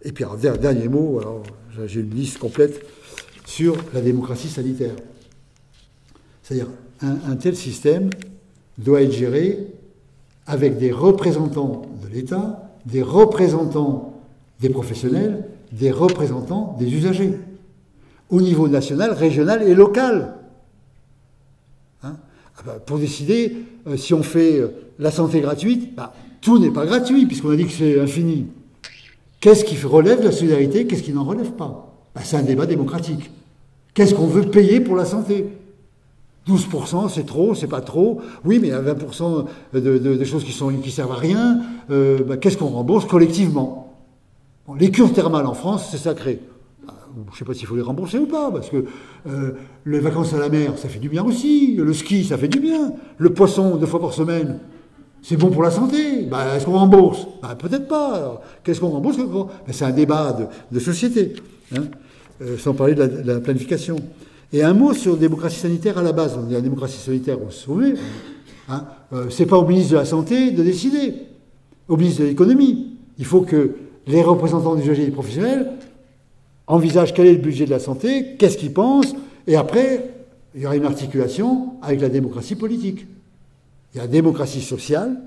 Et puis, alors, dernier mot, alors, j'ai une liste complète sur la démocratie sanitaire. C'est-à-dire, un tel système doit être géré avec des représentants de l'État, des représentants des professionnels, des représentants des usagers, au niveau national, régional et local. Pour décider si on fait la santé gratuite, tout n'est pas gratuit, puisqu'on a dit que c'est infini. Qu'est-ce qui relève de la solidarité, qu'est-ce qui n'en relève pas? C'est un débat démocratique. Qu'est-ce qu'on veut payer pour la santé? 12%, c'est trop, c'est pas trop. Oui, mais il y a 20% de choses qui servent à rien. Qu'est-ce qu'on rembourse collectivement? Bon, les cures thermales en France, c'est sacré. Je ne sais pas s'il faut les rembourser ou pas, parce que les vacances à la mer, ça fait du bien aussi. Le ski, ça fait du bien. Le poisson, 2 fois par semaine, c'est bon pour la santé. Est-ce qu'on rembourse? Peut-être pas. Alors, qu'est-ce qu'on rembourse? C'est un débat de société, sans parler de la planification. Et un mot sur la démocratie sanitaire à la base. On dit la démocratie sanitaire, on se souvient. C'est pas au ministre de la Santé de décider. Au ministre de l'Économie. Il faut que les représentants des usagers et des professionnels envisagent quel est le budget de la santé, qu'est-ce qu'ils pensent, et après, il y aura une articulation avec la démocratie politique. Il y a la démocratie sociale,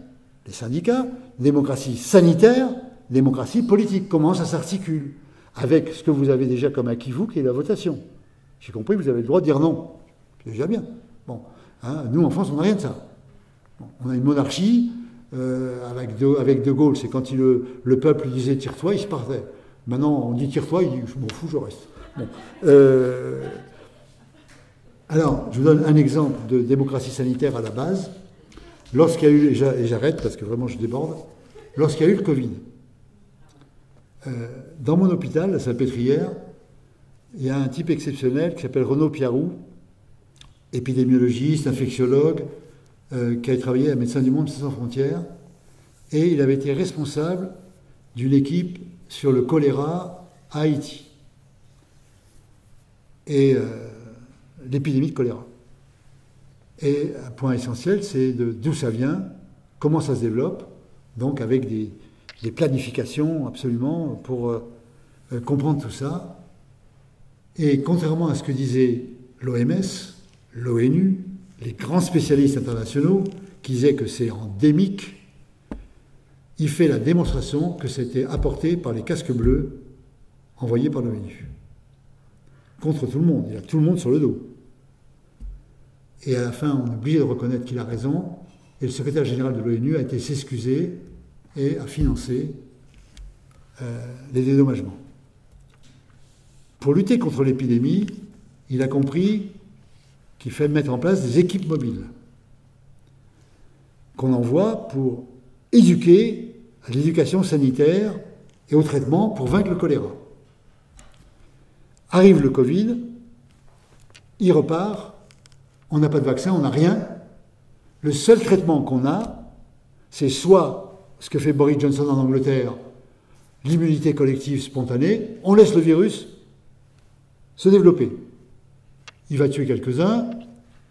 les syndicats, démocratie sanitaire, démocratie politique. Comment ça s'articule? Avec ce que vous avez déjà comme acquis, vous, qui est la votation. J'ai compris, vous avez le droit de dire non. C'est déjà bien. Bon, nous, en France, on n'a rien de ça. Bon, on a une monarchie, avec De Gaulle, c'est quand le peuple disait « tire-toi », il se partait. Maintenant, on dit « tire-toi », il dit « je m'en fous, je reste ». Bon. Alors, je vous donne un exemple de démocratie sanitaire à la base. Lorsqu'il y a eu, et j'arrête parce que vraiment je déborde, lorsqu'il y a eu le Covid, dans mon hôpital, la Salpêtrière, il y a un type exceptionnel qui s'appelle Renaud Piarou, épidémiologiste, infectiologue, qui a travaillé à Médecins du Monde sans frontières, et il avait été responsable d'une équipe sur le choléra à Haïti. Et l'épidémie de choléra. Et un point essentiel, c'est d'où ça vient, comment ça se développe, donc avec des planifications absolument pour comprendre tout ça. Et contrairement à ce que disaient l'OMS, l'ONU, les grands spécialistes internationaux, qui disaient que c'est endémique, il fait la démonstration que c'était apporté par les casques bleus envoyés par l'ONU. Contre tout le monde, il y a tout le monde sur le dos. Et à la fin, on est obligé de reconnaître qu'il a raison, et le secrétaire général de l'ONU a été s'excuser et a financé les dédommagements. Pour lutter contre l'épidémie, il a compris qu'il fallait mettre en place des équipes mobiles qu'on envoie pour éduquer à l'éducation sanitaire et au traitement pour vaincre le choléra. Arrive le Covid, il repart, on n'a pas de vaccin, on n'a rien. Le seul traitement qu'on a, c'est soit ce que fait Boris Johnson en Angleterre, l'immunité collective spontanée, on laisse le virus se développer. Il va tuer quelques-uns,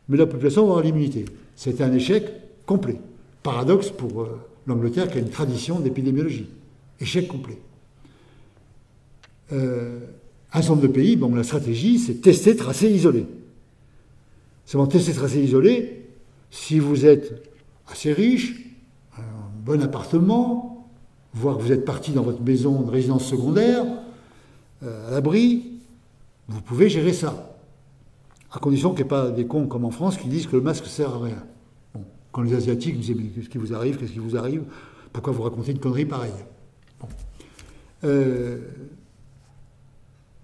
mais la population va avoir l'immunité. C'était un échec complet. Paradoxe pour l'Angleterre qui a une tradition d'épidémiologie. Échec complet. Un certain nombre de pays, bon, la stratégie, c'est tester, tracer, isoler. Seulement tester, tracer, isoler, si vous êtes assez riche, un bon appartement, voire que vous êtes parti dans votre maison de résidence secondaire, à l'abri, vous pouvez gérer ça. À condition qu'il n'y ait pas des cons comme en France qui disent que le masque ne sert à rien. Bon, quand les Asiatiques disent « Qu'est-ce qui vous arrive ? Qu'est-ce qui vous arrive ? Pourquoi vous racontez une connerie pareille ?» Bon.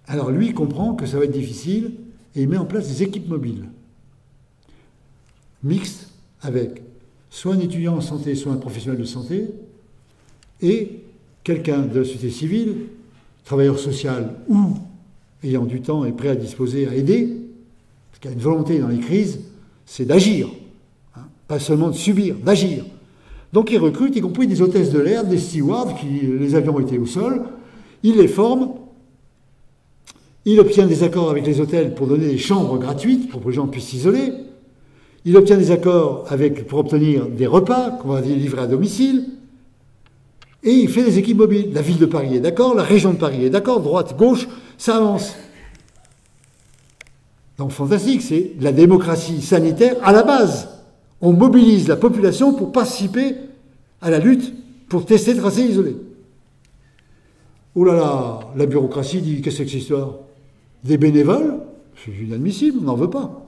Alors lui, il comprend que ça va être difficile et il met en place des équipes mobiles, mixtes, avec soit un étudiant en santé, soit un professionnel de santé, et quelqu'un de la société civile, travailleur social ou ayant du temps et prêt à disposer à aider, parce qu'il y a une volonté dans les crises, c'est d'agir, hein, pas seulement de subir, d'agir. Donc il recrute, y compris des hôtesses de l'air, des stewards, les avions étaient au sol, il les forme, il obtient des accords avec les hôtels pour donner des chambres gratuites pour que les gens puissent s'isoler, il obtient des accords pour obtenir des repas qu'on va livrer à domicile, et il fait des équipes mobiles. La ville de Paris est d'accord, la région de Paris est d'accord, droite, gauche, ça avance. Donc fantastique, c'est la démocratie sanitaire à la base. On mobilise la population pour participer à la lutte pour tester, tracer, isoler. Oh là là, la bureaucratie dit, qu'est-ce que c'est que cette histoire ? Des bénévoles ? C'est inadmissible, on n'en veut pas.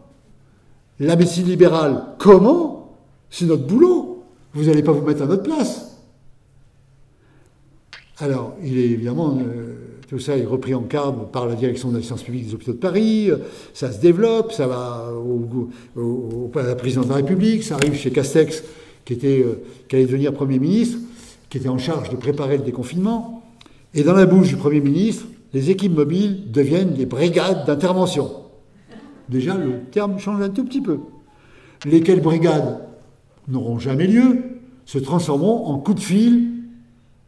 La médecine libérale, comment ? C'est notre boulot. Vous n'allez pas vous mettre à notre place. Alors, il est évidemment, tout ça est repris en garde par la direction de la science publique des hôpitaux de Paris, ça se développe, ça va à la présidence de la République, ça arrive chez Castex, qui allait devenir Premier ministre, qui était en charge de préparer le déconfinement, et dans la bouche du Premier ministre, les équipes mobiles deviennent des brigades d'intervention. Déjà, le terme change un tout petit peu. Lesquelles brigades n'auront jamais lieu, se transformeront en coups de fil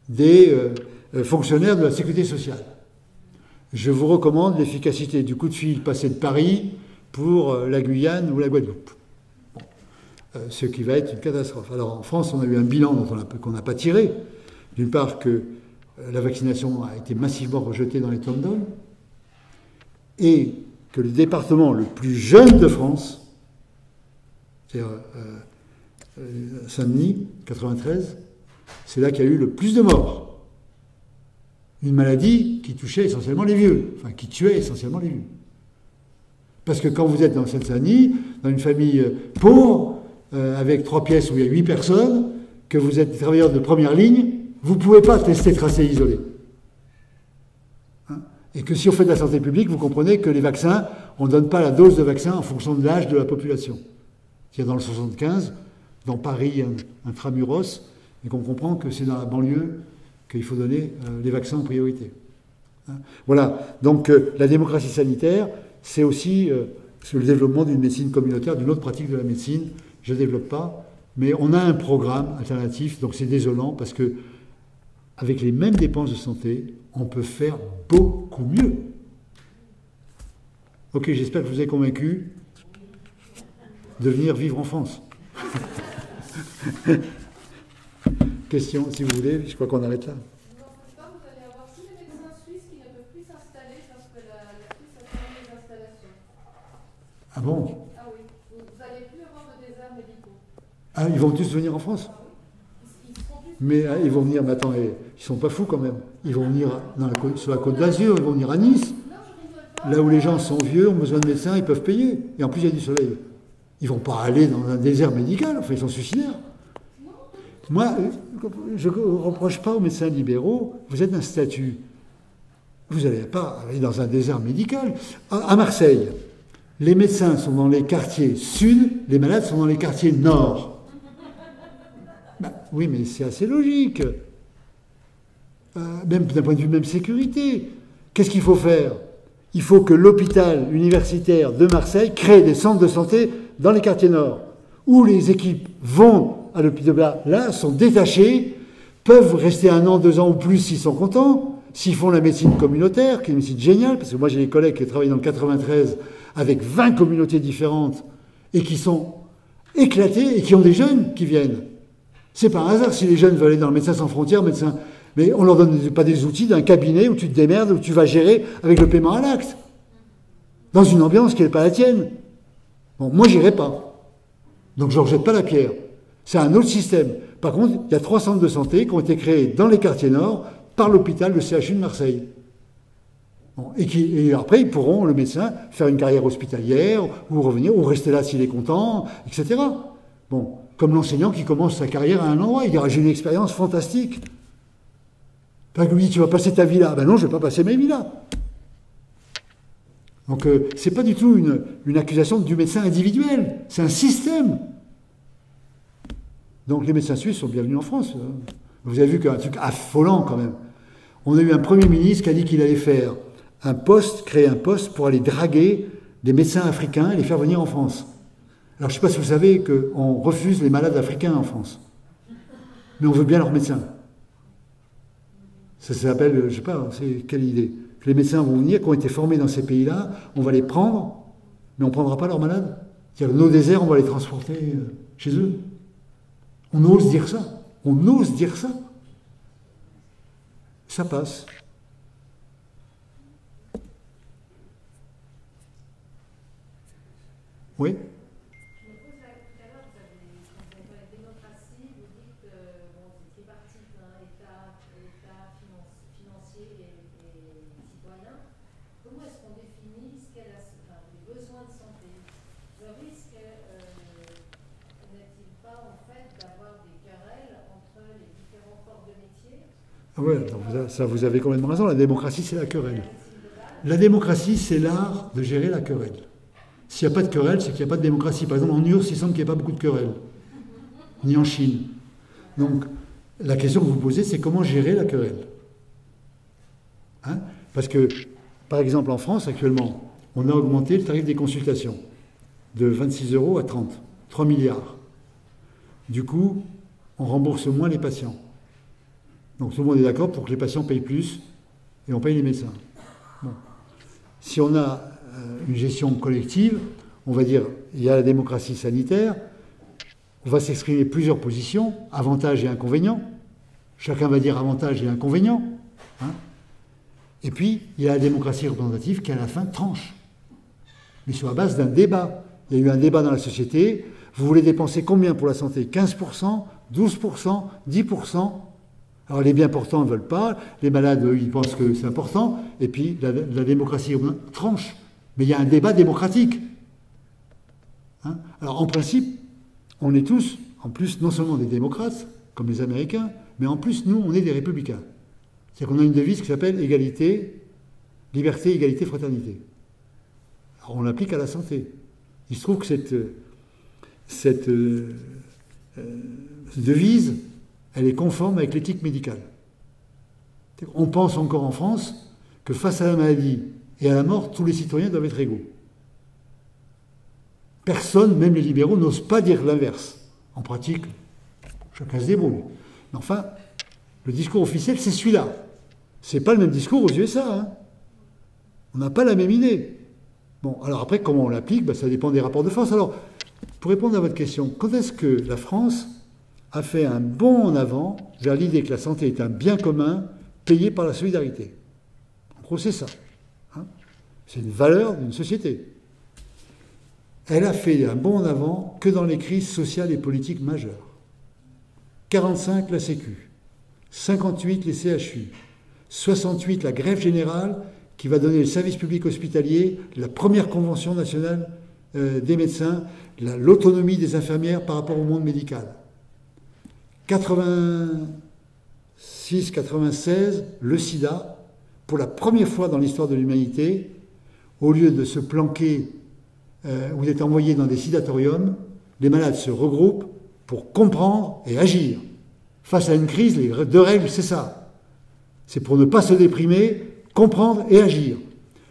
des fonctionnaires de la sécurité sociale. Je vous recommande l'efficacité du coup de fil passé de Paris pour la Guyane ou la Guadeloupe. Bon. Ce qui va être une catastrophe. Alors en France, on a eu un bilan qu'on n'a pas tiré. D'une part que la vaccination a été massivement rejetée dans les tom-toms et que le département le plus jeune de France, c'est-à-dire Saint-Denis, 93, c'est là qu'il y a eu le plus de morts. Une maladie qui touchait essentiellement les vieux, enfin qui tuait essentiellement les vieux. Parce que quand vous êtes dans Seine-Saint-Denis, dans une famille pauvre, avec 3 pièces où il y a 8 personnes, que vous êtes travailleur de première ligne, vous ne pouvez pas tester, tracer, isoler. Hein ? Et que si on fait de la santé publique, vous comprenez que les vaccins, on ne donne pas la dose de vaccin en fonction de l'âge de la population. C'est-à-dire dans le 75, dans Paris, intramuros, et qu'on comprend que c'est dans la banlieue qu'il faut donner les vaccins en priorité. Hein ? Voilà. Donc la démocratie sanitaire, c'est aussi le développement d'une médecine communautaire, d'une autre pratique de la médecine. Je ne développe pas, mais on a un programme alternatif, donc c'est désolant parce que avec les mêmes dépenses de santé, on peut faire beaucoup mieux. Ok, j'espère que je vous ai convaincu de venir vivre en France. Question, si vous voulez, je crois qu'on arrête là. Non, c'est pas, vous allez avoir tous les médecins suisses qui ne peuvent plus s'installer parce que la Suisse a fermé les installations. Ah bon ? Ah oui, vous n'allez plus avoir de déserts médicaux. Ah, ils vont tous venir en France ? Ah oui, ils seront plus... Mais ils vont venir, mais attends, ils sont pas fous quand même. Ils vont venir sur la côte d'Azur, ils vont venir à Nice. Non, je rigole pas. Là où les gens sont vieux, ont besoin de médecins, ils peuvent payer. Et en plus, il y a du soleil. Ils vont pas aller dans un désert médical, enfin, ils sont suicidaires. Moi, je ne reproche pas aux médecins libéraux, vous êtes un statut. Vous n'allez pas aller dans un désert médical. À Marseille, les médecins sont dans les quartiers sud, les malades sont dans les quartiers nord. Ben, oui, mais c'est assez logique. Même d'un point de vue même sécurité. Qu'est-ce qu'il faut faire ? Il faut que l'hôpital universitaire de Marseille crée des centres de santé dans les quartiers nord, où les équipes vont à l'hôpital là, sont détachées peuvent rester 1 an, 2 ans ou plus s'ils sont contents, s'ils font la médecine communautaire, qui est une médecine géniale, parce que moi j'ai des collègues qui travaillent dans le 93 avec 20 communautés différentes et qui sont éclatés et qui ont des jeunes qui viennent. C'est pas un hasard si les jeunes veulent aller dans le Médecins sans frontières, mais on leur donne pas des outils d'un cabinet où tu te démerdes, où tu vas gérer avec le paiement à l'acte, dans une ambiance qui n'est pas la tienne. Bon, moi j'irai pas. Donc je ne leur jette pas la pierre. C'est un autre système. Par contre, il y a 3 centres de santé qui ont été créés dans les quartiers nord par l'hôpital, le CHU de Marseille. Bon, et après, ils pourront, le médecin, faire une carrière hospitalière, ou revenir, ou rester là s'il est content, etc. Bon, comme l'enseignant qui commence sa carrière à un endroit, il dira, j'ai une expérience fantastique. Pas que lui, tu vas passer ta vie là. Ben non, je ne vais pas passer ma vie là. Donc, c'est pas du tout une accusation du médecin individuel, c'est un système. Donc, les médecins suisses sont bienvenus en France. Vous avez vu qu'un truc affolant quand même. On a eu un Premier ministre qui a dit qu'il allait faire créer un poste pour aller draguer des médecins africains et les faire venir en France. Alors, je ne sais pas si vous savez qu'on refuse les malades africains en France. Mais on veut bien leurs médecins. Ça s'appelle, je ne sais pas, c'est quelle idée. Que les médecins vont venir, qui ont été formés dans ces pays-là, on va les prendre, mais on ne prendra pas leurs malades. C'est-à-dire, nos déserts, on va les transporter chez eux. On ose dire ça. On ose dire ça. Ça passe. Oui. Je me pose tout à l'heure, quand vous avez parlé de démocratie, vous dites que c'est tripartite, État financier et citoyen. Comment est-ce qu'on définit les besoins de santé? Le risque n'est-il pas en fait d'avoir des querelles entre les différents corps de métier? Ah ouais, ça vous avez complètement raison. La démocratie, c'est la querelle. La démocratie, c'est l'art de gérer la querelle. S'il n'y a pas de querelle, c'est qu'il n'y a pas de démocratie. Par exemple, en URSS, il semble qu'il n'y ait pas beaucoup de querelles. Ni en Chine. Donc, la question que vous posez, c'est comment gérer la querelle. Hein? Parce que, par exemple, en France, actuellement, on a augmenté le tarif des consultations de 26 € à 30. 3 milliards. Du coup, on rembourse moins les patients. Donc, tout le monde est d'accord pour que les patients payent plus et on paye les médecins. Bon. Si on a une gestion collective, on va dire, il y a la démocratie sanitaire, on va s'exprimer plusieurs positions, avantages et inconvénients. Chacun va dire avantages et inconvénients. Hein. Et puis, il y a la démocratie représentative qui, à la fin, tranche. Mais sur la base d'un débat. Il y a eu un débat dans la société. Vous voulez dépenser combien pour la santé? 15%, 12%, 10%. Alors les bien portants ne veulent pas, les malades, eux, ils pensent que c'est important, et puis la démocratie tranche. Mais il y a un débat démocratique. Hein? Alors en principe, on est tous, en plus, non seulement des démocrates, comme les Américains, mais en plus, nous, on est des républicains. C'est-à-dire qu'on a une devise qui s'appelle égalité, liberté, égalité, fraternité. Alors on l'applique à la santé. Il se trouve que cette devise, elle est conforme avec l'éthique médicale. On pense encore en France que face à la maladie et à la mort, tous les citoyens doivent être égaux. Personne, même les libéraux, n'ose pas dire l'inverse. En pratique, chacun se débrouille. Mais enfin, le discours officiel, c'est celui-là. C'est pas le même discours aux USA. Hein. On n'a pas la même idée. Bon, alors après, comment on l'applique? Ça dépend des rapports de force. Alors, pour répondre à votre question, quand est-ce que la France a fait un bond en avant vers l'idée que la santé est un bien commun payé par la solidarité? En gros, c'est ça. Hein. C'est une valeur d'une société. Elle a fait un bond en avant que dans les crises sociales et politiques majeures. 45, la Sécu. 58, les CHU. 68, la grève générale qui va donner le service public hospitalier, la première convention nationale des médecins, l'autonomie des infirmières par rapport au monde médical. 86, 96, le sida, pour la première fois dans l'histoire de l'humanité, au lieu de se planquer ou d'être envoyés dans des sidatoriums, les malades se regroupent pour comprendre et agir. Face à une crise, les deux règles, c'est ça. C'est pour ne pas se déprimer, comprendre et agir.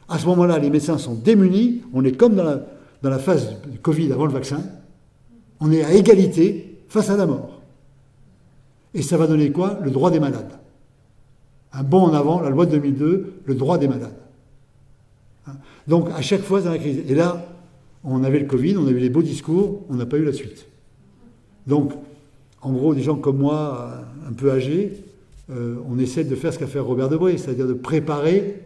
À ce moment-là, les médecins sont démunis, on est comme dans la phase du Covid avant le vaccin, on est à égalité face à la mort. Et ça va donner quoi? Le droit des malades. Un bond en avant, la loi de 2002, le droit des malades. Donc, à chaque fois dans la crise. Et là, on avait le Covid, on avait les beaux discours, on n'a pas eu la suite. Donc, en gros, des gens comme moi, un peu âgés, on essaie de faire ce qu'a fait Robert Debré, c'est-à-dire de préparer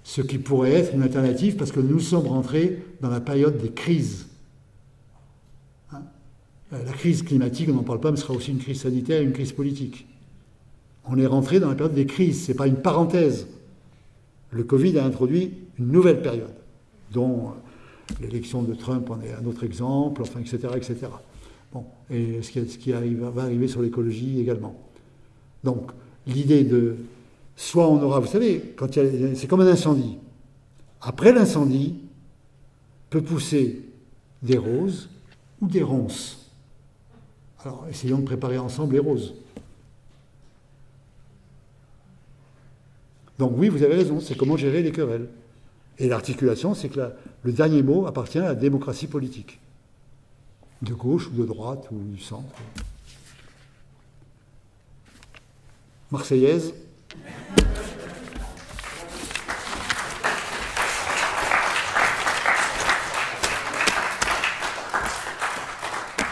ce qui pourrait être une alternative, parce que nous sommes rentrés dans la période des crises. La crise climatique, on n'en parle pas, mais ce sera aussi une crise sanitaire et une crise politique. On est rentré dans la période des crises, ce n'est pas une parenthèse. Le Covid a introduit une nouvelle période, dont l'élection de Trump en est un autre exemple, enfin, etc., etc. Bon, et ce qui va arriver sur l'écologie également. Donc, l'idée de... Soit on aura... Vous savez, c'est comme un incendie. Après l'incendie, peut pousser des roses ou des ronces. Alors, essayons de préparer ensemble les roses. Donc oui, vous avez raison, c'est comment gérer les querelles. Et l'articulation, c'est que le dernier mot appartient à la démocratie politique. De gauche ou de droite ou du centre. Marseillaise.